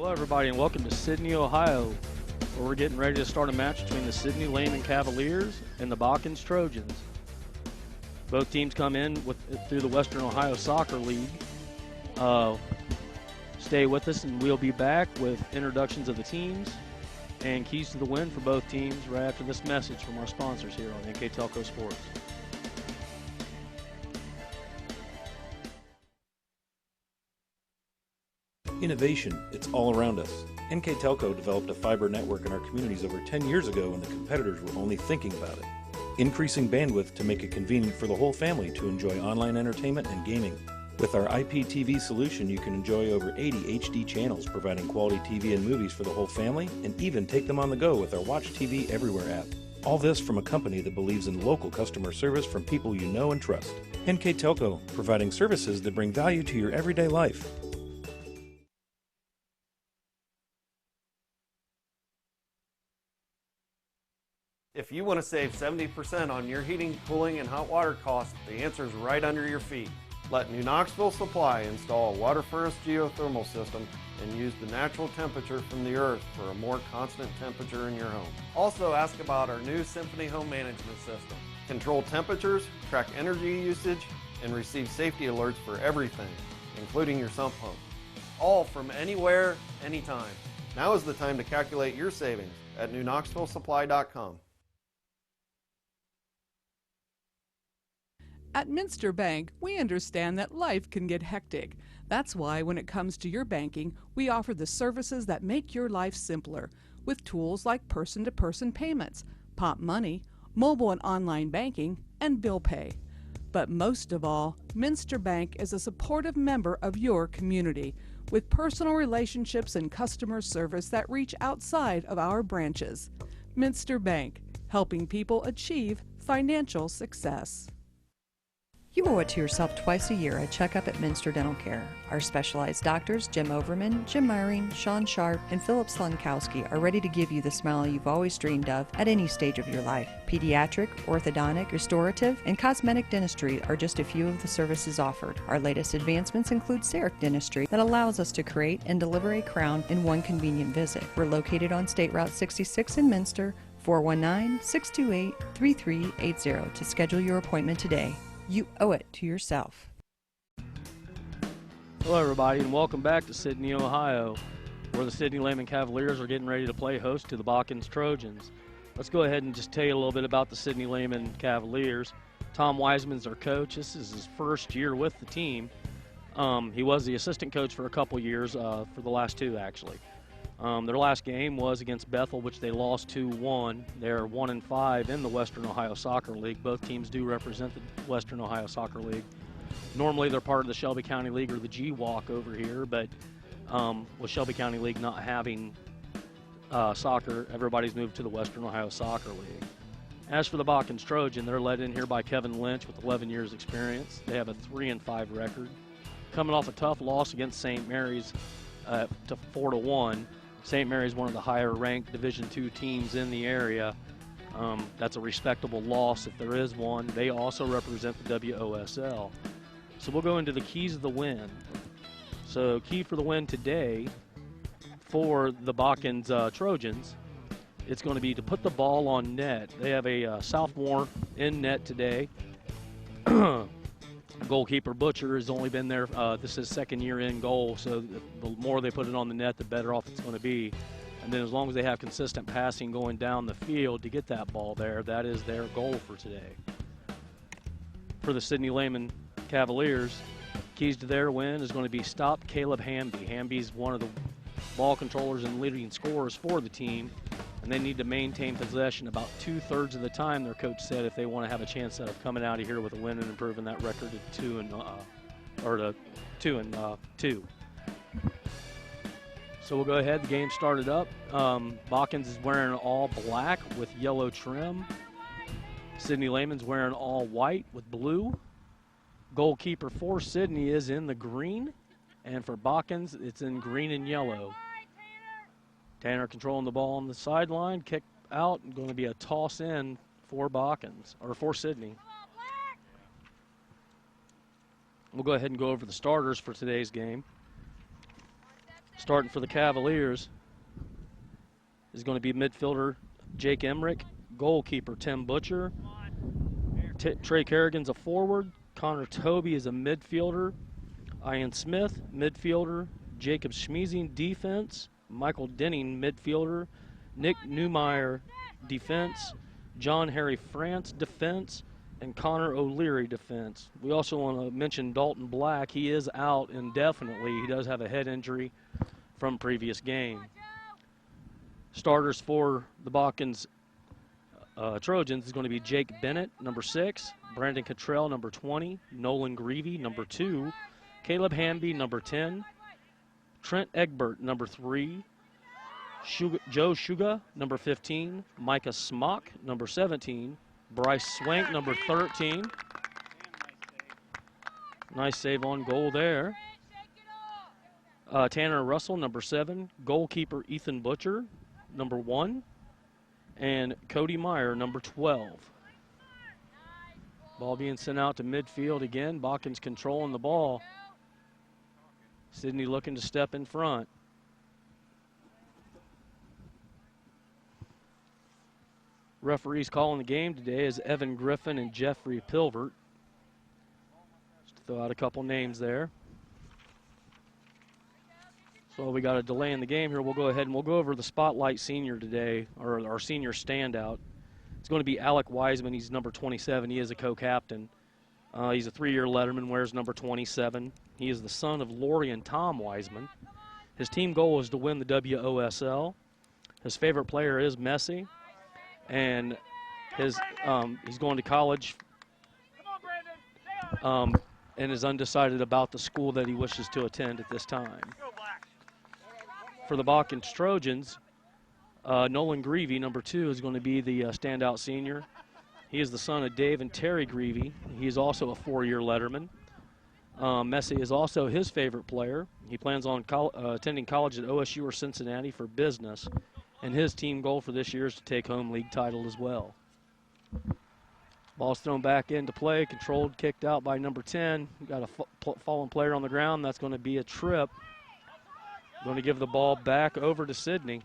Hello, everybody, and welcome to Sidney, Ohio, where we're getting ready to start a match between the Sidney Lehman Cavaliers and the Botkins Trojans. Both teams come in through the Western Ohio Soccer League. Stay with us, and we'll be back with introductions of the teams and keys to the win for both teams right after this message from our sponsors here on NK Telco Sports. Innovation, it's all around us. NK Telco developed a fiber network in our communities over 10 years ago when the competitors were only thinking about it. Increasing bandwidth to make it convenient for the whole family to enjoy online entertainment and gaming. With our IPTV solution, you can enjoy over 80 HD channels, providing quality TV and movies for the whole family, and even take them on the go with our Watch TV Everywhere app. All this from a company that believes in local customer service from people you know and trust. NK Telco, providing services that bring value to your everyday life. If you want to save 70% on your heating, cooling, and hot water costs, the answer is right under your feet. Let New Knoxville Supply install a water furnace geothermal system and use the natural temperature from the earth for a more constant temperature in your home. Also ask about our new Symphony Home Management System. Control temperatures, track energy usage, and receive safety alerts for everything, including your sump pump. All from anywhere, anytime. Now is the time to calculate your savings at newknoxvillesupply.com. At Minster Bank, we understand that life can get hectic. That's why when it comes to your banking, we offer the services that make your life simpler with tools like person-to-person payments, Pop Money, mobile and online banking, and bill pay. But most of all, Minster Bank is a supportive member of your community with personal relationships and customer service that reach outside of our branches. Minster Bank, helping people achieve financial success. You owe it to yourself twice a year a checkup at Minster Dental Care. Our specialized doctors, Jim Overman, Jim Myring, Sean Sharp, and Philip Slunkowski, are ready to give you the smile you've always dreamed of at any stage of your life. Pediatric, orthodontic, restorative, and cosmetic dentistry are just a few of the services offered. Our latest advancements include CEREC dentistry that allows us to create and deliver a crown in one convenient visit. We're located on State Route 66 in Minster, 419-628-3380 to schedule your appointment today. You owe it to yourself. Hello, everybody, and welcome back to Sidney, Ohio, where the Sidney Lehman Cavaliers are getting ready to play host to the Botkins Trojans. Let's go ahead and just tell you a little bit about the Sidney Lehman Cavaliers. Tom Wiseman's our coach. This is his first year with the team. He was the assistant coach for a couple years, for the last two, actually. Their last game was against Bethel, which they lost 2-1. They're 1-5 in the Western Ohio Soccer League. Both teams do represent the Western Ohio Soccer League. Normally they're part of the Shelby County League or the GWalk over here, but with Shelby County League not having soccer, everybody's moved to the Western Ohio Soccer League. As for the Botkins Trojan, they're led in here by Kevin Lynch with 11 years experience. They have a 3-5 record. Coming off a tough loss against St. Mary's to 4-1. St. Mary's one of the higher-ranked Division II teams in the area. That's a respectable loss if there is one. They also represent the WOSL. So we'll go into the keys of the win. So key for the win today for the Botkins Trojans, it's going to be to put the ball on net. They have a sophomore in net today. Goalkeeper Butcher has only been there, this is second year in goal, so the more they put it on the net, the better off it's going to be. And then as long as they have consistent passing going down the field to get that ball there, that is their goal for today. For the Sidney Lehman Cavaliers, keys to their win is going to be stop Caleb Hamby. Hamby's one of the ball controllers and leading scorers for the team, and they need to maintain possession about 2/3 of the time, their coach said, if they want to have a chance of coming out of here with a win and improving that record to 2-2. So we'll go ahead. The game started up. Botkins is wearing all black with yellow trim. Sidney Lehman's wearing all white with blue. Goalkeeper for Sidney is in the green, and for Botkins, it's in green and yellow. Tanner controlling the ball on the sideline, kick out, and going to be a toss in for Botkins, or for Sidney. We'll go ahead and go over the starters for today's game. Starting for the Cavaliers is going to be midfielder Jake Emmerich, goalkeeper Tim Butcher, Trey Kerrigan's a forward, Connor Toby is a midfielder, Ian Smith, midfielder, Jacob Schmeezing, defense, Michael Denning, midfielder, Nick Newmeyer, defense, John Harry France, defense, and Connor O'Leary, defense. We also want to mention Dalton Black. He is out indefinitely. He does have a head injury from previous game. Starters for the Botkins Trojans is going to be Jake Bennett, number 6, Brandon Cottrell, number 20, Nolan Greavy, number 2, Caleb Hamby, number 10, Trent Egbert, number 3, Joe Shuga, number 15, Micah Smock, number 17, Bryce Swank, number 13. Nice save on goal there. Tanner Russell, number 7, goalkeeper Ethan Butcher, number 1, and Cody Meyer, number 12. Ball being sent out to midfield again. Botkins controlling the ball. Sydney looking to step in front. Referees calling the game today is Evan Griffin and Jeffrey Pilvert. Just to throw out a couple names there. So we got a delay in the game here. We'll go ahead and we'll go over the spotlight senior today, or our senior standout. It's going to be Alec Wiseman. He's number 27. He is a co-captain. He's a 3-year letterman, wears number 27. He is the son of Lori and Tom Wiseman. His team goal is to win the WOSL. His favorite player is Messi. And he's going to college and is undecided about the school that he wishes to attend at this time. For the Botkins Trojans, Nolan Greavy, number 2, is going to be the standout senior. He is the son of Dave and Terry Greavy. He is also a 4-year letterman. Messi is also his favorite player. He plans on attending college at OSU or Cincinnati for business. And his team goal for this year is to take home league title as well. Ball's thrown back into play, controlled, kicked out by number 10. We've got a fallen player on the ground. That's going to be a trip. Going to give the ball back over to Sydney.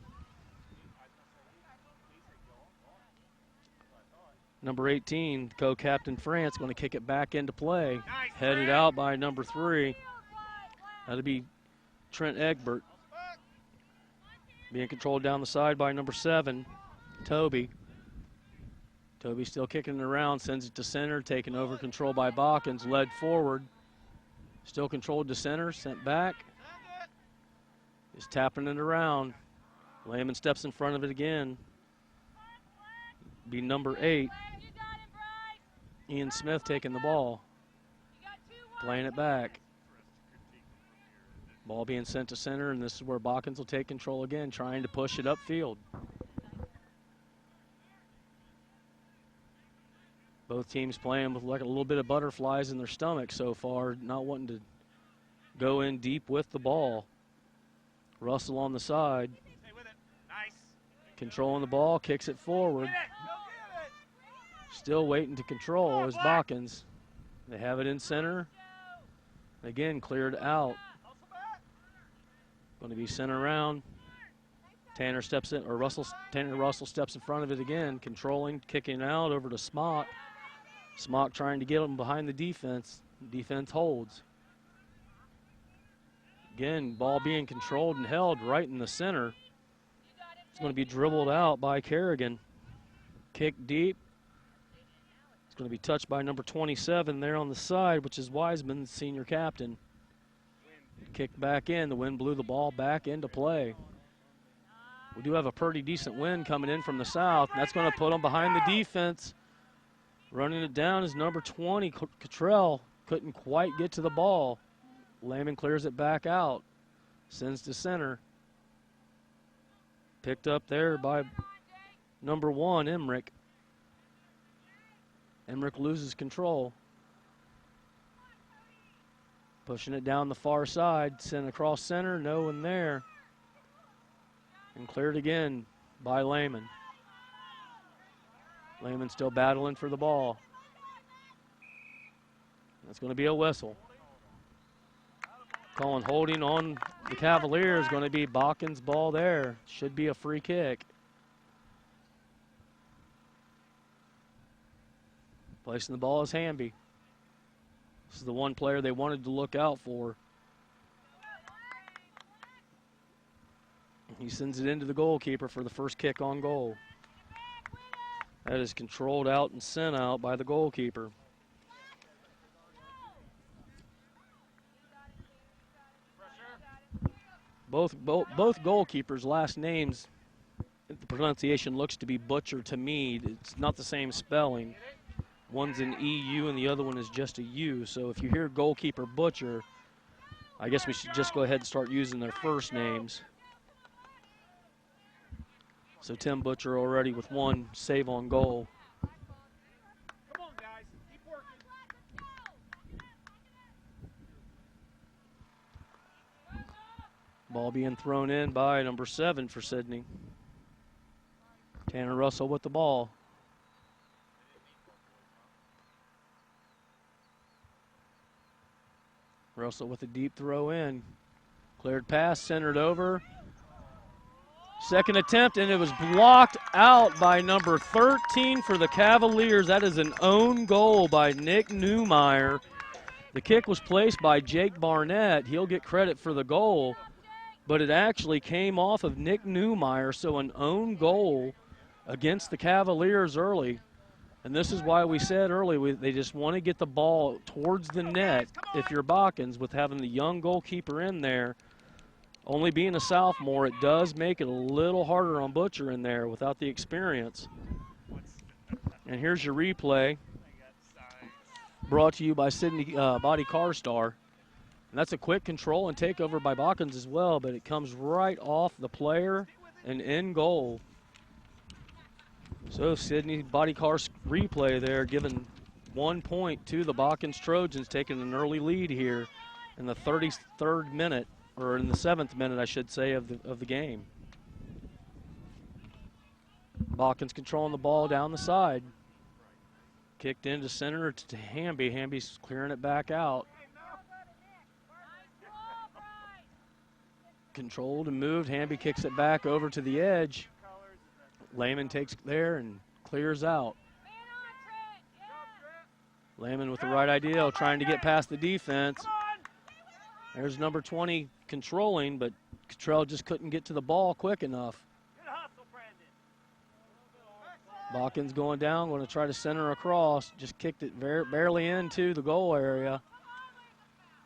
Number 18, co-captain France, going to kick it back into play. Headed out by number 3. That'll be Trent Egbert. Being controlled down the side by number 7, Toby. Toby still kicking it around, sends it to center, taken over control by Botkins, led forward. Still controlled to center, sent back. Is tapping it around. Lehman steps in front of it again. Be number 8. Ian Smith taking the ball. Playing it back. Ball being sent to center, and this is where Botkins will take control again, trying to push it upfield. Both teams playing with like a little bit of butterflies in their stomach so far, not wanting to go in deep with the ball. Russell on the side. Controlling the ball, kicks it forward. Still waiting to control is Botkins. They have it in center. Again, cleared out. Going to be sent around. Tanner steps in, or Tanner Russell steps in front of it again, controlling, kicking out over to Smock. Smock trying to get him behind the defense. Defense holds. Again, ball being controlled and held right in the center. It's going to be dribbled out by Kerrigan. Kick deep. It's going to be touched by number 27 there on the side, which is Wiseman, the senior captain. Kicked back in. The wind blew the ball back into play. We do have a pretty decent wind coming in from the south. And that's going to put them behind the defense. Running it down is number 20, Cottrell. Couldn't quite get to the ball. Lehman clears it back out. Sends to center. Picked up there by number 1, Emmerich. Emmerich loses control. Pushing it down the far side. Sent across center. No one there. And cleared again by Lehman. Lehman still battling for the ball. That's going to be a whistle. Calling holding on the Cavaliers. Going to be Botkins' ball there. Should be a free kick. Placing the ball is Hamby. This is the one player they wanted to look out for. He sends it into the goalkeeper for the first kick on goal. That is controlled out and sent out by the goalkeeper. Both goalkeepers' last names, the pronunciation looks to be Butcher to me. It's not the same spelling. One's an EU and the other one is just a U. So if you hear goalkeeper Butcher, I guess we should just go ahead and start using their first names. So Tim Butcher already with one save on goal. Come on, guys. Keep working. Ball being thrown in by number 7 for Sydney. Tanner Russell with the ball. Russell with a deep throw in. Cleared pass, centered over. Second attempt, and it was blocked out by number 13 for the Cavaliers. That is an own goal by Nick Newmeyer. The kick was placed by Jake Barnett. He'll get credit for the goal, but it actually came off of Nick Newmeyer, so an own goal against the Cavaliers early. And this is why we said early they just want to get the ball towards the net if you're Botkins, with having the young goalkeeper in there. Only being a sophomore, it does make it a little harder on Butcher in there without the experience. And here's your replay, brought to you by Sydney Body Car Star. And that's a quick control and takeover by Botkins as well, but it comes right off the player and in goal. So Sydney Body Car replay there, giving 1 point to the Botkins Trojans, taking an early lead here in the 33rd minute. Or in the 7th minute, I should say, of the game. Botkins controlling the ball down the side. Kicked into center to Hamby. Hamby's clearing it back out. Controlled and moved. Hamby kicks it back over to the edge. Lehman takes there and clears out. Lehman with the right idea, trying to get past the defense. There's number 20 controlling, but Cottrell just couldn't get to the ball quick enough. Botkins going down, going to try to center across. Just kicked it barely into the goal area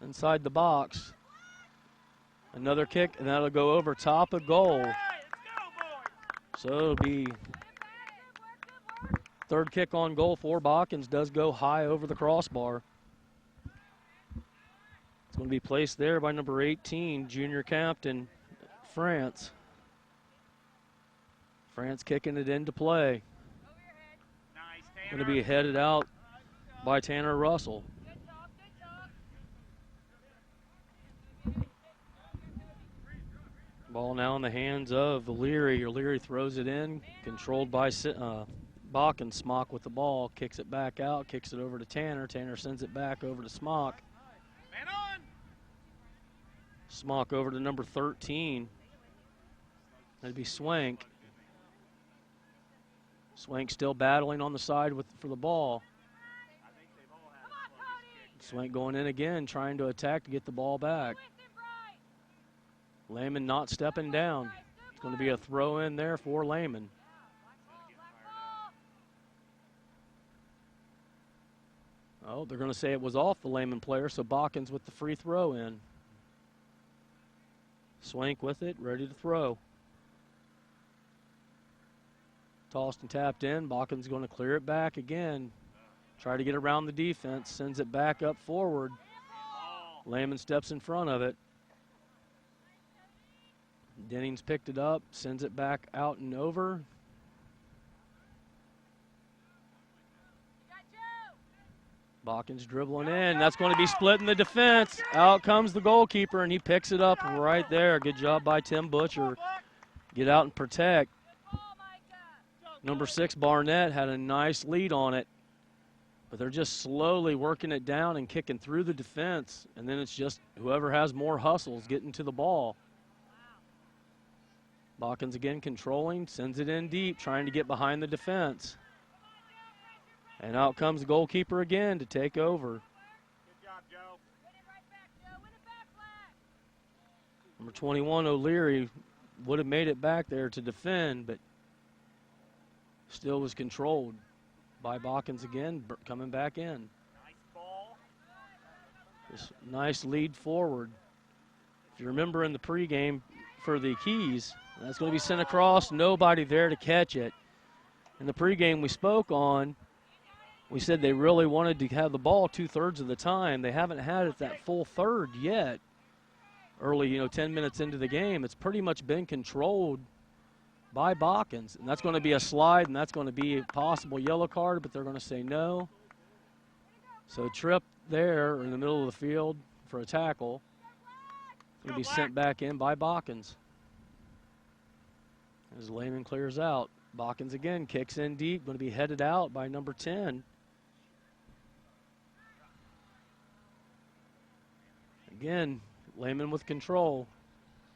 inside the box. Another kick, and that'll go over top of goal. So it'll be third kick on goal for Botkins. Does go high over the crossbar. It's going to be placed there by number 18, junior captain, France. France kicking it into play. Going to be headed out by Tanner Russell. Ball now in the hands of O'Leary. O'Leary throws it in, controlled by Botkins. Smock with the ball, kicks it back out, kicks it over to Tanner. Tanner sends it back over to Smock. Smock over to number 13. That'd be Swank. Swank still battling on the side for the ball. Swank going in again, trying to attack to get the ball back. Lehman not stepping down. It's going to be a throw in there for Lehman. Oh, they're going to say it was off the Lehman player, so Botkins with the free throw in. Swank with it, ready to throw. Tossed and tapped in. Botkins going to clear it back again. Try to get around the defense. Sends it back up forward. Lehman steps in front of it. Dennings picked it up. Sends it back out and over. Botkins dribbling in. That's going to be splitting the defense. Out comes the goalkeeper, and he picks it up right there. Good job by Tim Butcher. Get out and protect. Number 6, Barnett, had a nice lead on it. But they're just slowly working it down and kicking through the defense, and then it's just whoever has more hustles getting to the ball. Botkins again controlling, sends it in deep, trying to get behind the defense. And out comes the goalkeeper again to take over. Good job, Joe. Number 21, O'Leary, would have made it back there to defend, but still was controlled by Botkins again, coming back in. Nice ball. This nice lead forward. If you remember in the pregame for the Keys, that's going to be sent across, nobody there to catch it. In the pregame we spoke on, we said they really wanted to have the ball 2/3 of the time. They haven't had it that full third yet. Early, 10 minutes into the game, it's pretty much been controlled by Botkins. And that's going to be a slide, and that's going to be a possible yellow card, but they're going to say no. So trip there in the middle of the field for a tackle. Going to be sent back in by Botkins. As Lehman clears out, Botkins again kicks in deep, going to be headed out by number 10. Again, Lehman with control,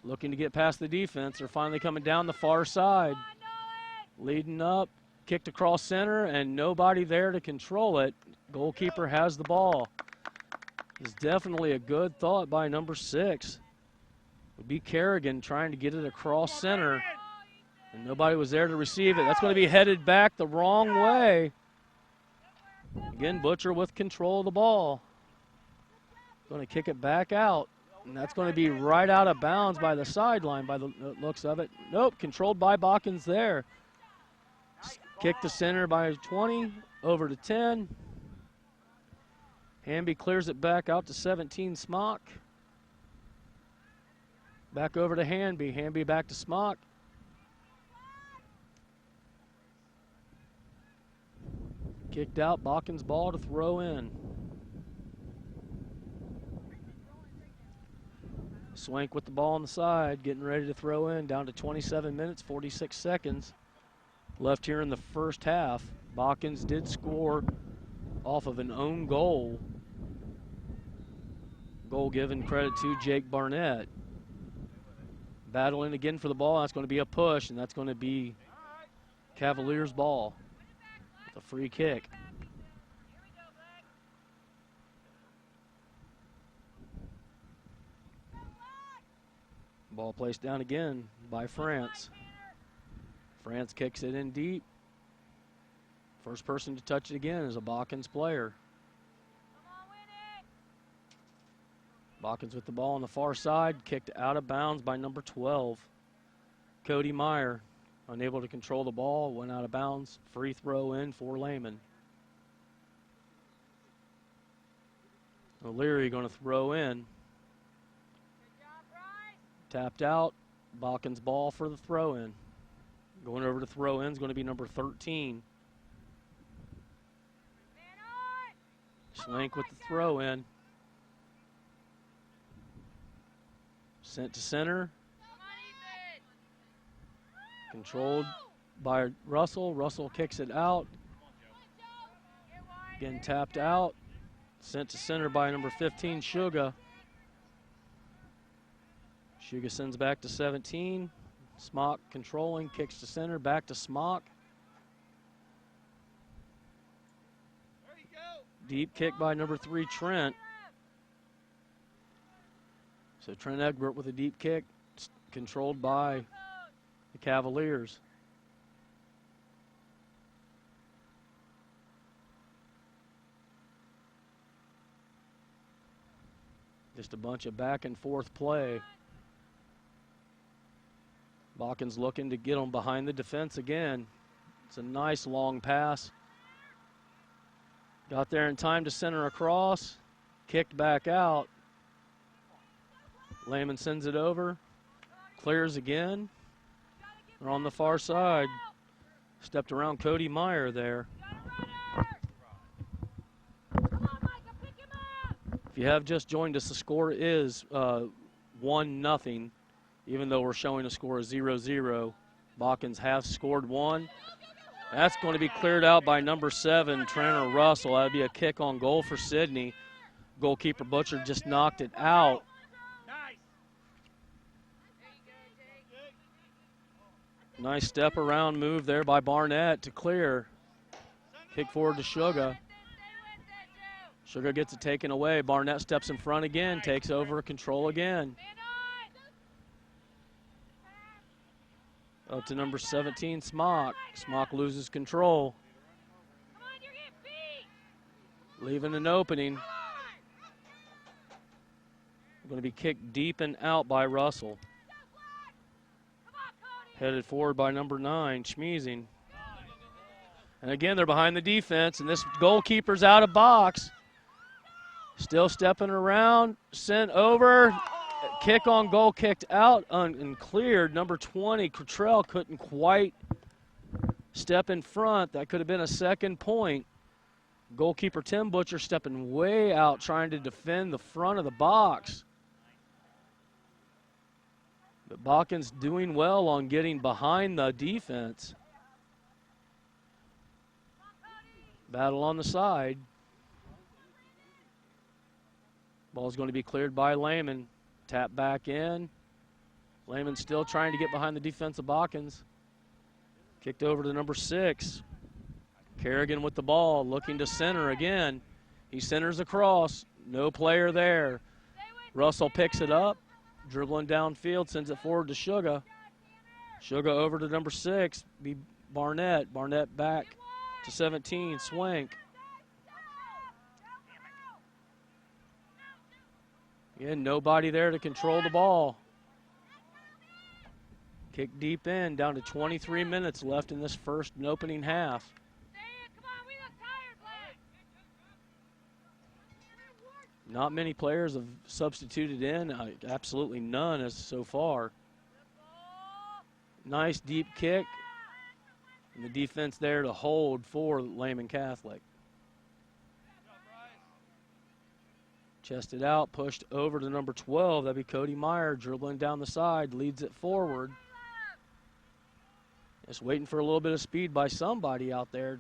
looking to get past the defense. They're finally coming down the far side. Leading up, kicked across center, and nobody there to control it. Goalkeeper has the ball. It's definitely a good thought by number 6. Would be Kerrigan trying to get it across center, and nobody was there to receive it. That's going to be headed back the wrong way. Again, Butcher with control of the ball. Going to kick it back out, and that's going to be right out of bounds by the sideline by the looks of it. Nope, controlled by Botkins there. Kick to center by 20, over to 10. Hamby clears it back out to 17, Smock. Back over to Hamby. Hamby back to Smock. Kicked out, Botkins ball to throw in. Swank with the ball on the side, getting ready to throw in, down to 27 minutes, 46 seconds left here in the first half. Botkins did score off of an own goal. Goal given credit to Jake Barnett. Battling again for the ball, that's going to be a push, and that's going to be Cavaliers ball with a free kick. Ball placed down again by France. France kicks it in deep. First person to touch it again is a Botkins player. Botkins with the ball on the far side, kicked out of bounds by number 12. Cody Meyer, unable to control the ball, went out of bounds. Free throw in for Lehman. O'Leary going to throw in. Tapped out, Botkins ball for the throw in. Going over to throw in is going to be number 13. Swank with the throw in. Sent to center. Controlled by Russell. Russell kicks it out. Again tapped out. Sent to center by number 15, Suga. Suga sends back to 17. Smock controlling, kicks to center, back to Smock. Deep kick by number 3, Trent. So Trent Egbert with a deep kick, controlled by the Cavaliers. Just a bunch of back and forth play. Botkins looking to get them behind the defense again. It's a nice long pass. Got there in time to center across. Kicked back out. Lehman sends it over. Clears again. They're on the far side. Stepped around Cody Meyer there. If you have just joined us, the score is 1-0. Even though we're showing a score of 0-0, Botkins has scored one. That's going to be cleared out by number 7, Tanner Russell. That would be a kick on goal for Sydney. Goalkeeper Butcher just knocked it out. Nice step around move there by Barnett to clear. Kick forward to Sugar. Sugar gets it taken away. Barnett steps in front again, takes over control again. Up to number 17, Smock. Smock loses control. Leaving an opening. Going to be kicked deep and out by Russell. Headed forward by number 9, Schmeezing. And again, they're behind the defense, and this goalkeeper's out of box. Still stepping around, sent over. Kick on goal, kicked out and cleared. Number 20, Cottrell couldn't quite step in front. That could have been a second point. Goalkeeper Tim Butcher stepping way out, trying to defend the front of the box. But Botkins doing well on getting behind the defense. Battle on the side. Ball's going to be cleared by Lehman. Tap back in. Lehman still trying to get behind the defense of Botkins. Kicked over to number 6. Kerrigan with the ball, looking to center again. He centers across. No player there. Russell picks it up. Dribbling downfield, sends it forward to Sugar. Sugar over to number 6, be Barnett. Barnett back to 17, Swank. Again, nobody there to control the ball. Kick deep in, down to 23 minutes left in this first and opening half. Not many players have substituted in, absolutely none as so far. Nice deep kick, and the defense there to hold for Lehman Catholic. Chested out, pushed over to number 12, that'd be Cody Meyer, dribbling down the side, leads it forward. Just waiting for a little bit of speed by somebody out there.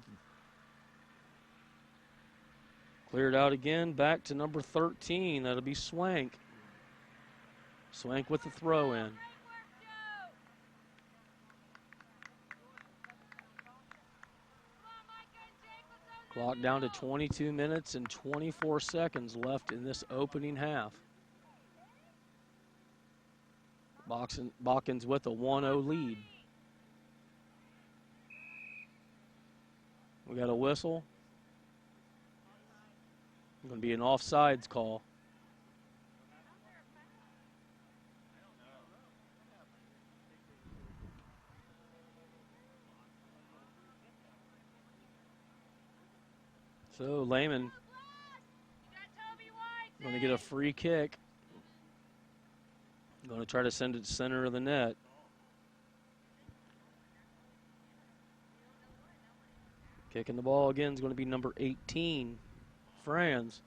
Cleared out again, back to number 13. That'll be Swank. Swank with the throw in. Clock down to 22 minutes and 24 seconds left in this opening half. Botkins with a 1-0 lead. We got a whistle. Going to be an offsides call. So Lehman going to get a free kick. Going to try to send it center of the net. Kicking the ball again is going to be number 18. Franz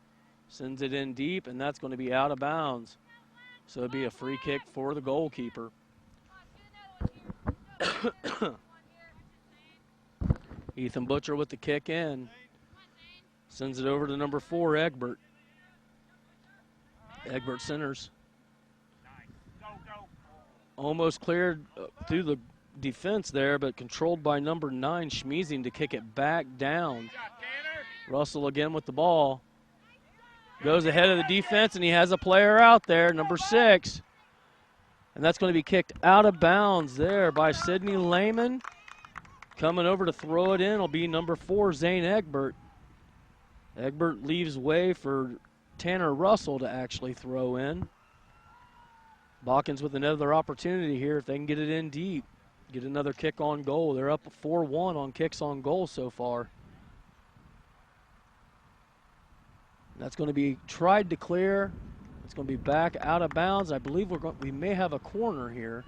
sends it in deep, and that's going to be out of bounds. So it'll be a free kick for the goalkeeper. Ethan Butcher with the kick in. Sends it over to number 4, Egbert. Egbert centers. Almost cleared through the defense there, but controlled by number 9, Schmeezing, to kick it back down. Russell again with the ball. Goes ahead of the defense, and he has a player out there, number 6. And that's going to be kicked out of bounds there by Sidney Lehman. Coming over to throw it in will be number 4, Zane Egbert. Egbert leaves way for Tanner Russell to actually throw in. Botkins with another opportunity here if they can get it in deep. Get another kick on goal. They're up 4-1 on kicks on goal so far. That's going to be tried to clear. It's going to be back out of bounds. I believe we may have a corner here.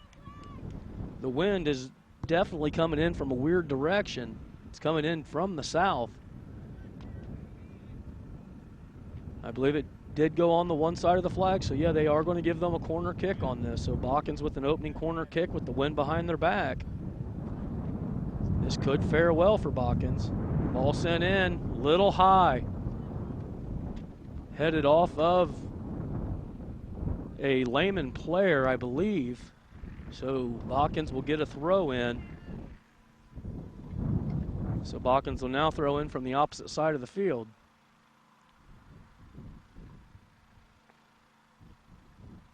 The wind is definitely coming in from a weird direction. It's coming in from the south. I believe it did go on the one side of the flag, so yeah, they are going to give them a corner kick on this. So Botkins with an opening corner kick with the wind behind their back. This could fare well for Botkins. Ball sent in, little high. Headed off of a Lehman player, I believe. So Botkins will get a throw in. So Botkins will now throw in from the opposite side of the field.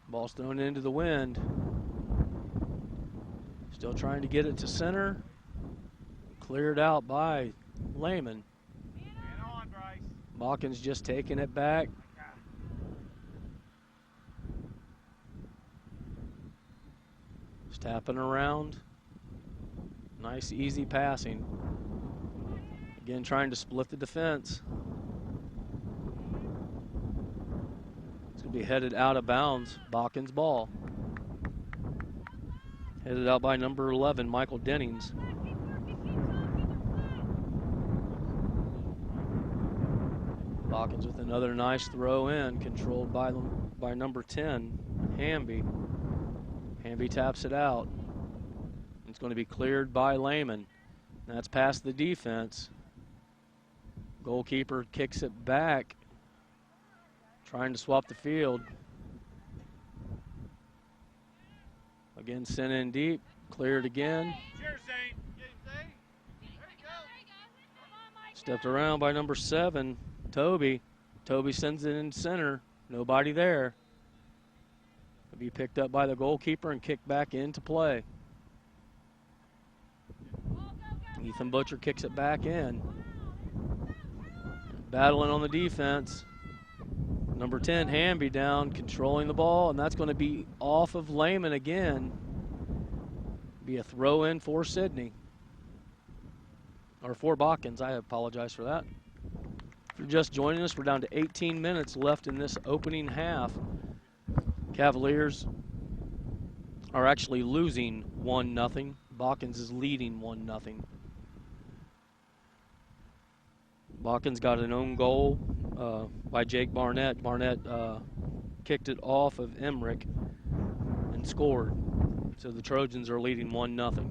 Ball's thrown into the wind. Still trying to get it to center. Cleared out by Lehman. Botkins just taking it back. Just tapping around. Nice, easy passing. Again, trying to split the defense. It's going to be headed out of bounds. Botkins ball. Headed out by number 11, Michael Dennings. Botkins with another nice throw in, controlled by number 10, Hamby. Hamby taps it out. It's going to be cleared by Lehman. That's past the defense. Goalkeeper kicks it back, trying to swap the field. Again, sent in deep, cleared again. Stepped around by number 7, Toby. Toby sends it in center. Nobody there. It'll be picked up by the goalkeeper and kicked back into play. Ethan Butcher kicks it back in. Battling on the defense. Number 10, Hamby down, controlling the ball, and that's going to be off of Lehman again. Be a throw in for Sydney. Or for Botkins, I apologize for that. If you're just joining us, we're down to 18 minutes left in this opening half. Cavaliers are actually losing 1-0. Botkins is leading 1-0. Botkins got an own goal by Jake Barnett. Barnett kicked it off of Emmerich and scored. So the Trojans are leading 1-0.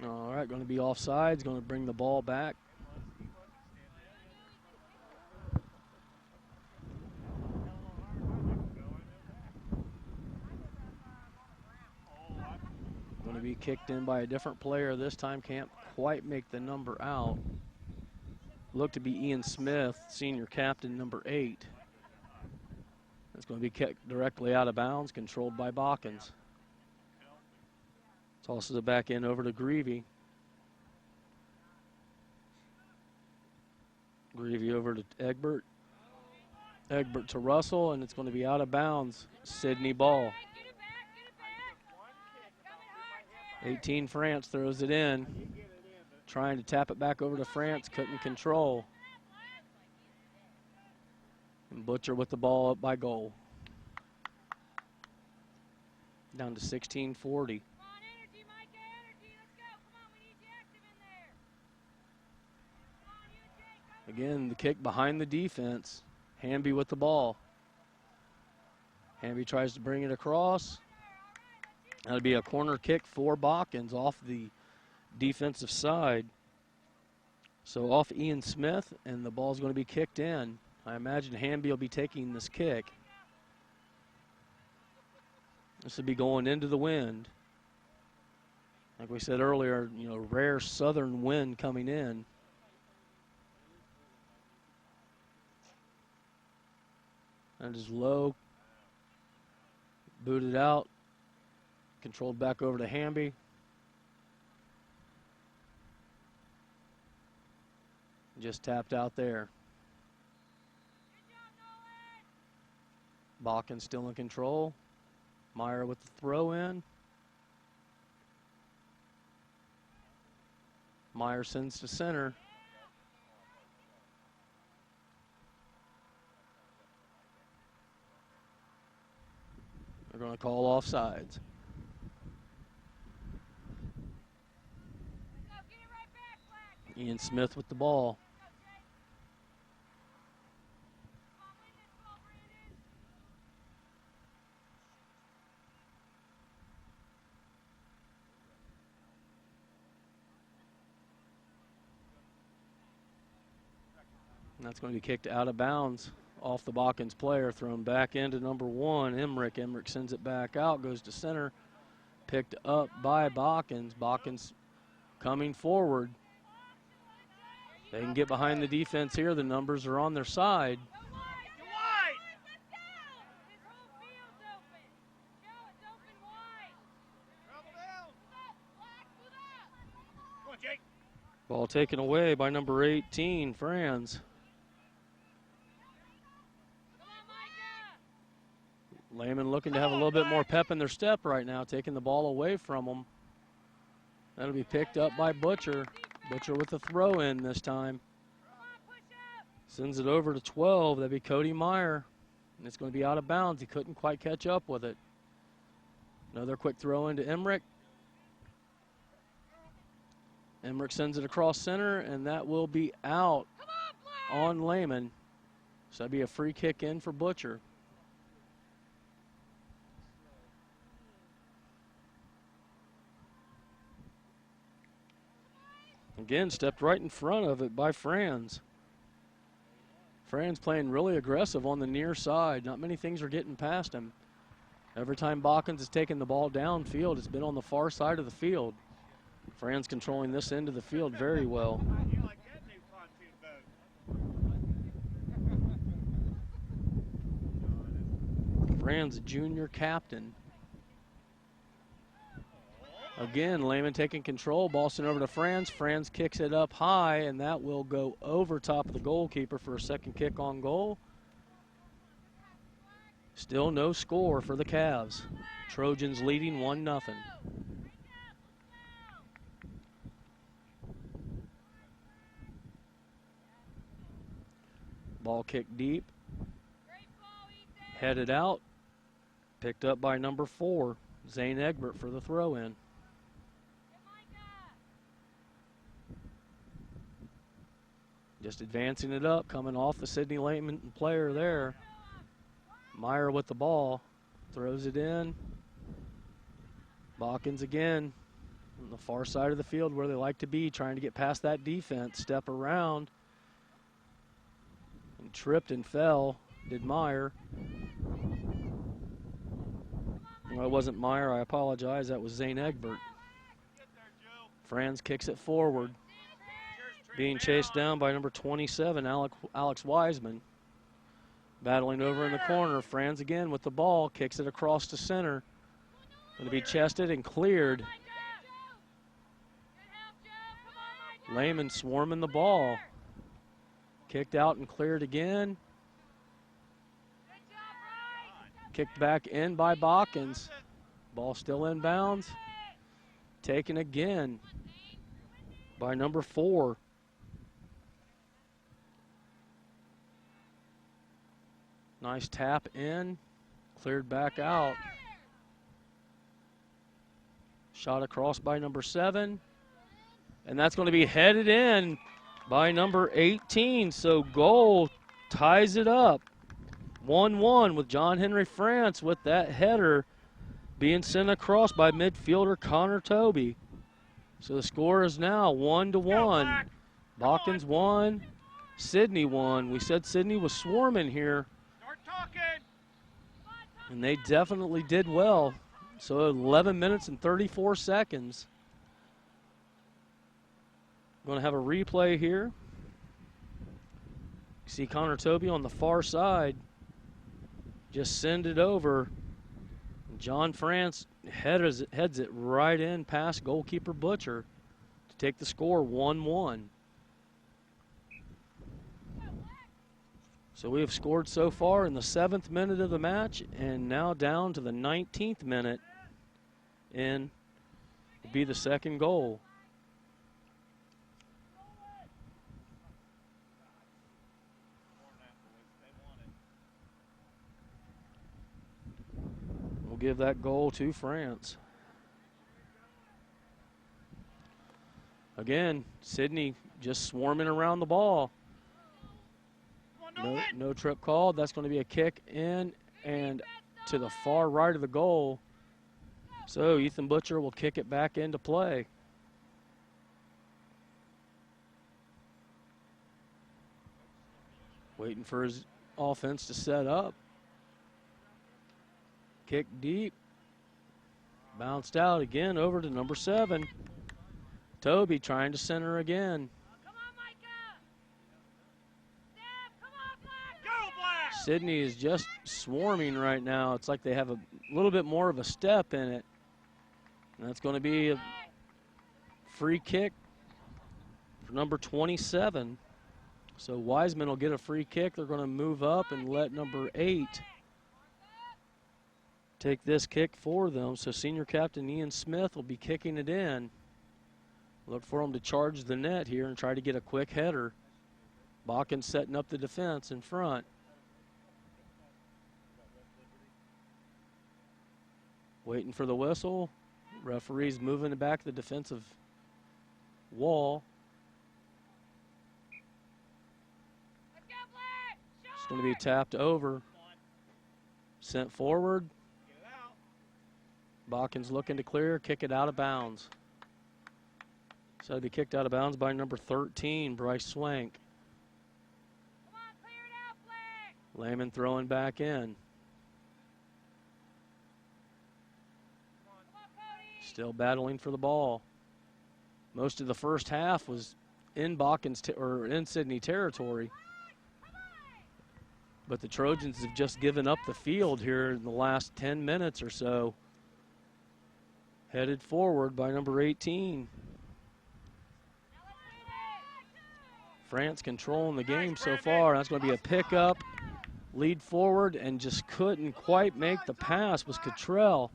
All right, going to be offsides, going to bring the ball back. Going to be kicked in by a different player this time. Can't quite make the number out. Looked to be Ian Smith, senior captain, number 8. It's going to be kicked directly out of bounds, controlled by Botkins. Tosses it back in over to Greavy. Greavy over to Egbert. Egbert to Russell, and it's going to be out of bounds. Sydney ball. 18 France throws it in. Trying to tap it back over to France, couldn't control. And Butcher with the ball up by goal. Down to 16-40. Again, the kick behind the defense. Hamby with the ball. Hamby tries to bring it across. That'll be a corner kick for Botkins off the defensive side. So off Ian Smith, and the ball's going to be kicked in. I imagine Hamby will be taking this kick. This will be going into the wind. Like we said earlier, you know, rare southern wind coming in. And is low. Booted out. Controlled back over to Hamby. Just tapped out there. Botkins still in control. Meyer with the throw in. Meyer sends to center. They're going to call offsides. Ian Smith with the ball. And that's going to be kicked out of bounds off the Botkins player, thrown back into number 1, Emmerich. Emmerich sends it back out, goes to center, picked up by Botkins. Botkins coming forward. They can get behind the defense here. The numbers are on their side. Ball taken away by number 18, Franz. Lehman looking to have a little bit more pep in their step right now, taking the ball away from them. That'll be picked up by Butcher. Butcher with the throw in this time. Sends it over to 12. That'd be Cody Meyer. And it's going to be out of bounds. He couldn't quite catch up with it. Another quick throw into Emmerich. Emmerich sends it across center, and that will be out on Lehman. So that'd be a free kick in for Butcher. Again, stepped right in front of it by Franz. Franz playing really aggressive on the near side. Not many things are getting past him. Every time Botkins has taken the ball downfield, it's been on the far side of the field. Franz controlling this end of the field very well. Franz, junior captain. Again, Lehman taking control. Ball sent over to Franz. Franz kicks it up high, and that will go over top of the goalkeeper for a second kick on goal. Still no score for the Cavs. Trojans leading 1-0. Ball kicked deep. Headed out. Picked up by number 4, Zane Egbert for the throw-in. Just advancing it up, coming off the Sidney Lehman player there. Meyer with the ball, throws it in. Botkins again on the far side of the field where they like to be, trying to get past that defense, step around. And tripped and fell, did Meyer. Well, it wasn't Meyer, I apologize, that was Zane Egbert. Franz kicks it forward. Being chased down by number 27, Alex Wiseman. Battling over in the corner. Franz again with the ball. Kicks it across to center. Going to be chested and cleared. Lehman swarming the ball. Kicked out and cleared again. Kicked back in by Botkins. Ball still in bounds. Taken again by number 4. Nice tap in, cleared back out. Shot across by number 7. And that's going to be headed in by number 18. So goal ties it up. 1-1 with John Henry France with that header being sent across by midfielder Connor Toby. So the score is now 1-1. Botkins 1, Sidney 1. We said Sidney was swarming here. And they definitely did well. So 11 minutes and 34 seconds. Going to have a replay here. See Connor Toby on the far side. Just send it over. John France heads it right in past goalkeeper Butcher to take the score 1-1. So we have scored so far in the 7th minute of the match, and now down to the 19th minute in will be the second goal. We'll give that goal to France. Again, Sidney just swarming around the ball. No trip called. That's going to be a kick in and to the far right of the goal. So Ethan Butcher will kick it back into play. Waiting for his offense to set up. Kick deep. Bounced out again over to number 7. Toby trying to center again. Come on, Micah. Step, come on, Black. Go, Black. Sydney is just swarming right now. It's like they have a little bit more of a step in it. And that's going to be a free kick for number 27. So Wiseman will get a free kick. They're going to move up and let number 8 take this kick for them. So senior captain Ian Smith will be kicking it in. Look for him to charge the net here and try to get a quick header. Botkins setting up the defense in front. Waiting for the whistle. Referee's moving back the defensive wall. It's going to be tapped over. Sent forward. Botkins looking to clear, kick it out of bounds. So it'll be kicked out of bounds by number 13, Bryce Swank. Come on, clear it out, Black. Lehman throwing back in. Come on, Cody. Still battling for the ball. Most of the first half was in in Sydney territory. But the Trojans have just given up the field here in the last 10 minutes or so. Headed forward by number 18. France controlling the game so far. That's going to be a pickup, lead forward, and just couldn't quite make the pass was Cottrell.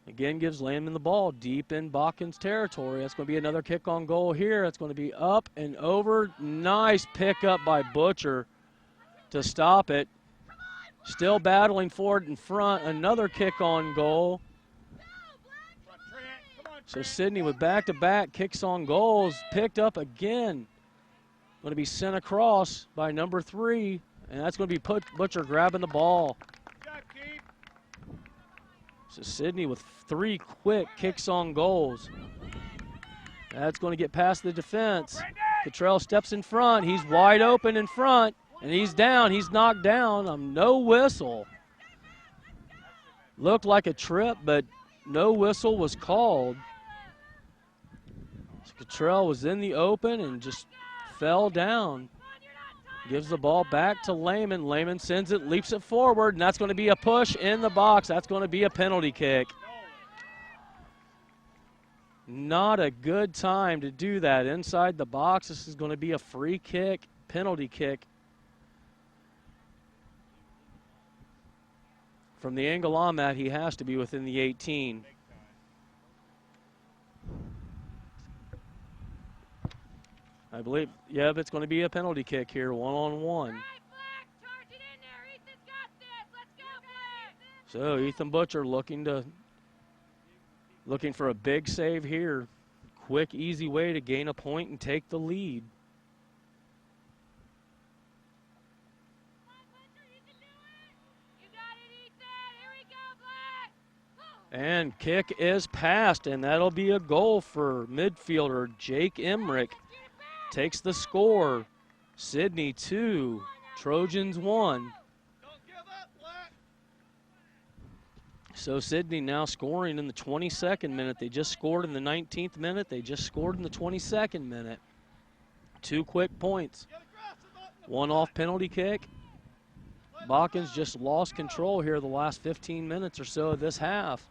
Again, gives Lehman the ball deep in Botkins territory. That's going to be another kick on goal here. It's going to be up and over. Nice pickup by Butcher to stop it. Still battling for it in front. Another kick on goal. So Sydney with back-to-back kicks on goals. Picked up again. Going to be sent across by number 3. And that's going to be Butcher grabbing the ball. So Sydney with 3 quick kicks on goals. That's going to get past the defense. Cottrell steps in front. He's wide open in front. And he's down. He's knocked down. No whistle. Looked like a trip, but no whistle was called. So Cottrell was in the open and just fell down. Gives the ball back to Lehman. Lehman sends it, leaps it forward, and that's going to be a push in the box. That's going to be a penalty kick. Not a good time to do that inside the box. This is going to be a free kick, penalty kick. From the angle I'm at, he has to be within the 18. I believe, yeah, but it's going to be a penalty kick here, one-on-one. So Ethan Butcher looking for a big save here. Quick, easy way to gain a point and take the lead. And kick is passed, and that'll be a goal for midfielder Jake Emmerich. Takes the score. Sydney 2, Trojans 1. So Sydney now scoring in the 22nd minute. They just scored in the 19th minute. They just scored in the 22nd minute. 2 quick points. 1 off penalty kick. Botkins just lost control here the last 15 minutes or so of this half.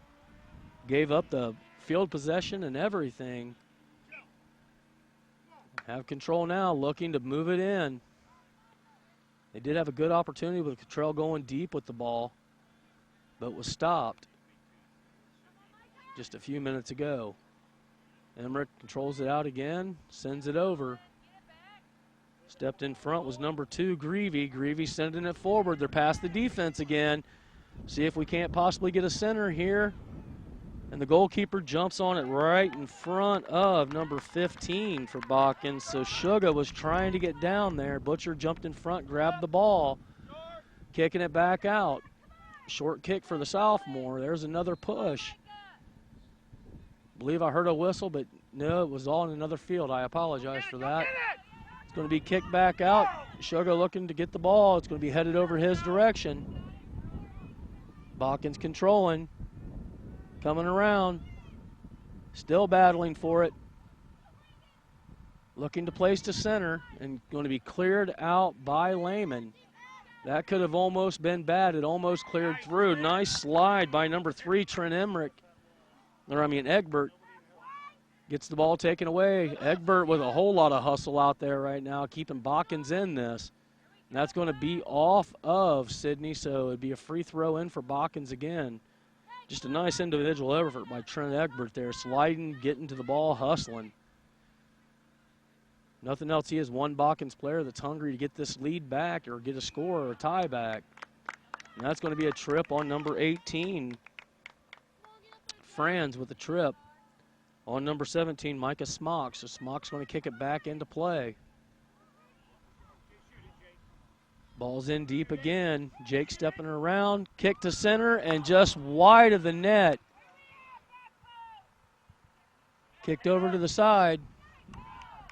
Gave up the field possession and everything. Have control now, looking to move it in. They did have a good opportunity with Cottrell going deep with the ball, but was stopped just a few minutes ago. Emmerich controls it out again, sends it over. Stepped in front was number 2, Greavy. Greavy sending it forward. They're past the defense again. See if we can't possibly get a center here. And the goalkeeper jumps on it right in front of number 15 for Botkins. So Suga was trying to get down there. Butcher jumped in front, grabbed the ball, kicking it back out. Short kick for the sophomore. There's another push. I believe I heard a whistle, but no, it was all in another field. I apologize for that. It's going to be kicked back out. Sugar looking to get the ball. It's going to be headed over his direction. Botkins controlling. Coming around. Still battling for it. Looking to place to center and going to be cleared out by Lehman. That could have almost been bad. It almost cleared through. Nice slide by number 3, Trent Egbert. Gets the ball taken away. Egbert with a whole lot of hustle out there right now, keeping Botkins in this. And that's going to be off of Sydney, so it'd be a free throw in for Botkins again. Just a nice individual effort by Trent Egbert there, sliding, getting to the ball, hustling. Nothing else. He is one Botkins player that's hungry to get this lead back or get a score or a tie back. And that's going to be a trip on number 18. Franz with the trip. On number 17, Micah Smock. So Smock's going to kick it back into play. Ball's in deep again. Jake stepping around. Kick to center and just wide of the net. Kicked over to the side.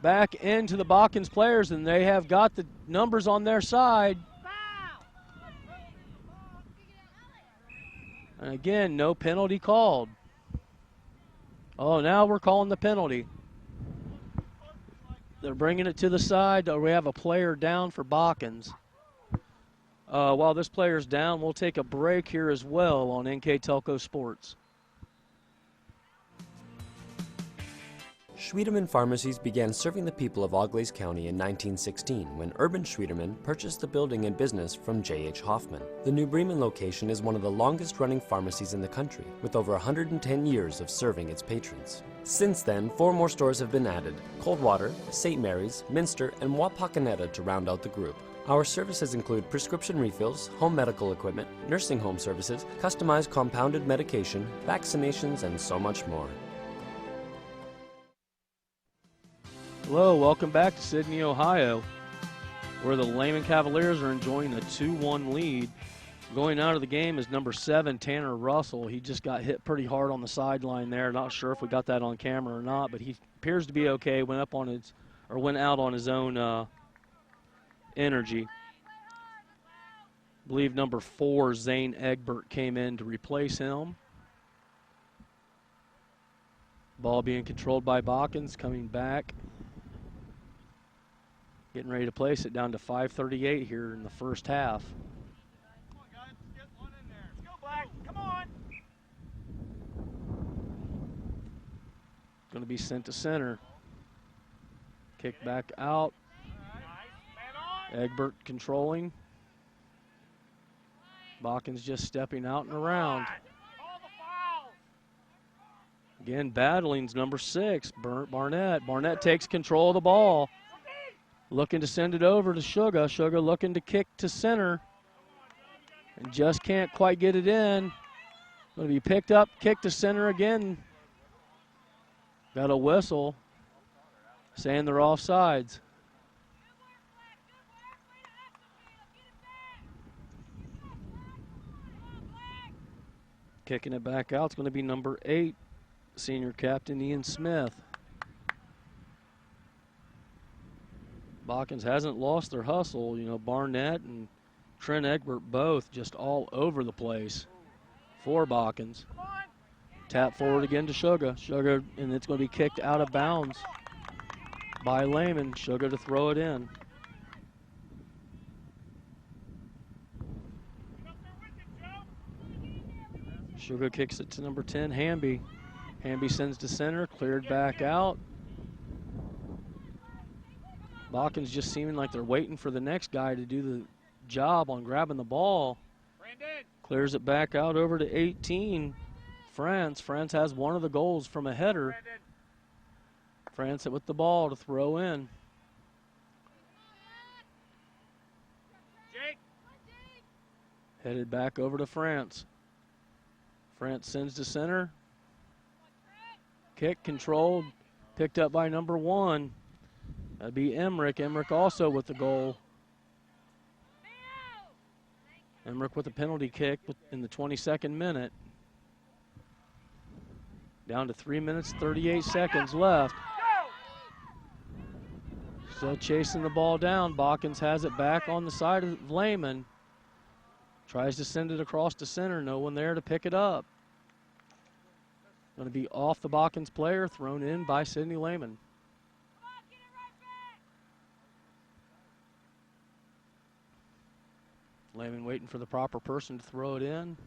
Back into the Botkins players, and they have got the numbers on their side. And again, no penalty called. Oh, now we're calling the penalty. They're bringing it to the side. We have a player down for Botkins. While this player's down, we'll take a break here as well on NK Telco Sports. Schwiedemann Pharmacies began serving the people of Auglaize County in 1916 when Urban Schwiedemann purchased the building and business from J.H. Hoffman. The New Bremen location is one of the longest-running pharmacies in the country, with over 110 years of serving its patrons. Since then, 4 more stores have been added: Coldwater, St. Mary's, Minster, and Wapakoneta to round out the group. Our services include prescription refills, home medical equipment, nursing home services, customized compounded medication, vaccinations, and so much more. Hello, welcome back to Sydney, Ohio, where the Lehman Cavaliers are enjoying a 2-1 lead. Going out of the game is number 7, Tanner Russell. He just got hit pretty hard on the sideline there. Not sure if we got that on camera or not, but he appears to be okay. Went out on his own energy. I believe number 4, Zane Egbert, came in to replace him. Ball being controlled by Botkins, coming back. Getting ready to place it down to 5:38 here in the first half. Come on, guys. Let's get one in there. Let's go, Black. Come on. Going to be sent to center. Kick back out. Egbert controlling. Botkins just stepping out and around. Again, battling's number 6, Barnett. Barnett takes control of the ball. Looking to send it over to Sugar. Sugar looking to kick to center. And just can't quite get it in. Going to be picked up, kick to center again. Got a whistle saying they're offsides. Kicking it back out, it's going to be number 8, senior captain Ian Smith. Botkins hasn't lost their hustle. You know, Barnett and Trent Egbert both just all over the place for Botkins. Tap forward again to Sugar. Sugar, and it's going to be kicked out of bounds by Lehman. Sugar to throw it in. Sugar kicks it to number 10, Hamby. Hamby sends to center, cleared back out. Botkins just seeming like they're waiting for the next guy to do the job on grabbing the ball. Clears it back out over to 18, France. France has one of the goals from a header. France with the ball to throw in. Headed back over to France. France sends to center. Kick controlled, picked up by number 1. That'd be Emmerich. Emmerich also with the goal. Emmerich with a penalty kick in the 22nd minute. Down to 3 minutes, 38 seconds left. Still chasing the ball down. Botkins has it back on the side of Lehman. Tries to send it across the center. No one there to pick it up. Going to be off the Botkins player, thrown in by Sidney Lehman. Lehman waiting for the proper person to throw it in.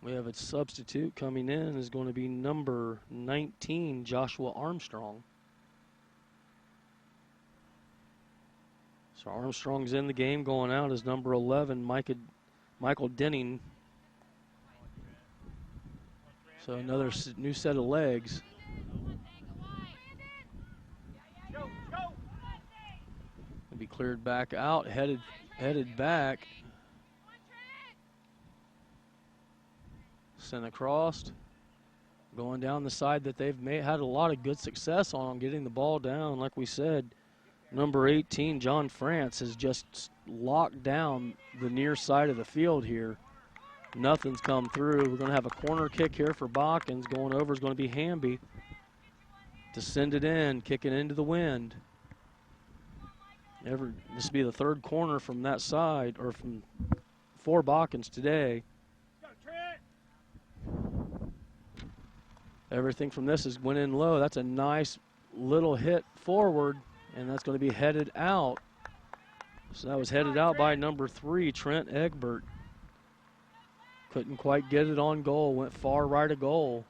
We have a substitute coming in is going to be number 19, Joshua Armstrong. So Armstrong's in the game. Going out is number 11, Michael Denning. So another new set of legs. Will be cleared back out, headed back. Sent across. Going down the side that they've had a lot of good success on getting the ball down. Like we said, number 18, John France, has just locked down the near side of the field here. Nothing's come through. We're going to have a corner kick here for Botkins. Going over is going to be Hamby to send it in, kick it into the wind. This will be the third corner from that side, or for Botkins today. Everything from this is went in low. That's a nice little hit forward, and that's going to be headed out. So that was headed out by number 3, Trent Egbert. Couldn't quite get it on goal, went far right of goal.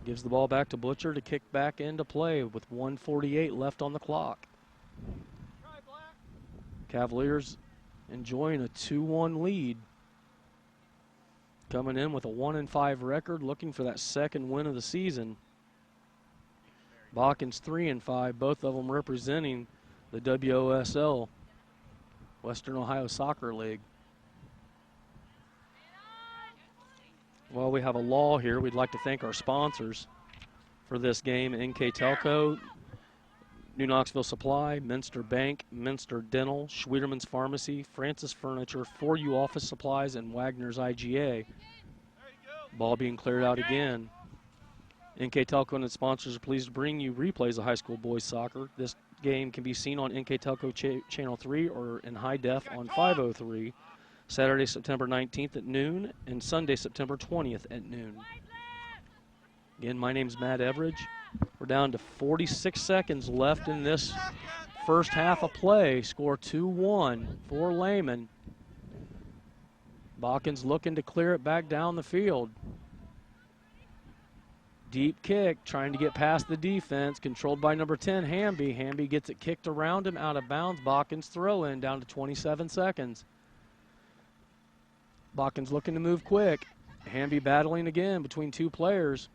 Gives the ball back to Butcher to kick back into play with 1:48 left on the clock. Cavaliers enjoying a 2-1 lead. Coming in with a 1-5 record, looking for that second win of the season. Botkins 3-5, both of them representing the WOSL, Western Ohio Soccer League. Well, we have a law here. We'd like to thank our sponsors for this game: NK Telco, New Knoxville Supply, Minster Bank, Minster Dental, Schwederman's Pharmacy, Francis Furniture, 4U Office Supplies, and Wagner's IGA. Ball being cleared out again. NK Telco and its sponsors are pleased to bring you replays of high school boys soccer. This game can be seen on NK Telco Channel 3 or in high def on 503. Saturday, September 19th at noon, and Sunday, September 20th at noon. Again, my name's Matt Everidge. We're down to 46 seconds left in this first half of play. Score 2-1 for Lehman. Botkins looking to clear it back down the field. Deep kick, trying to get past the defense, controlled by number 10, Hamby. Hamby gets it kicked around him, out of bounds. Botkins throw in, down to 27 seconds. Botkins looking to move quick. Hamby battling again between two players.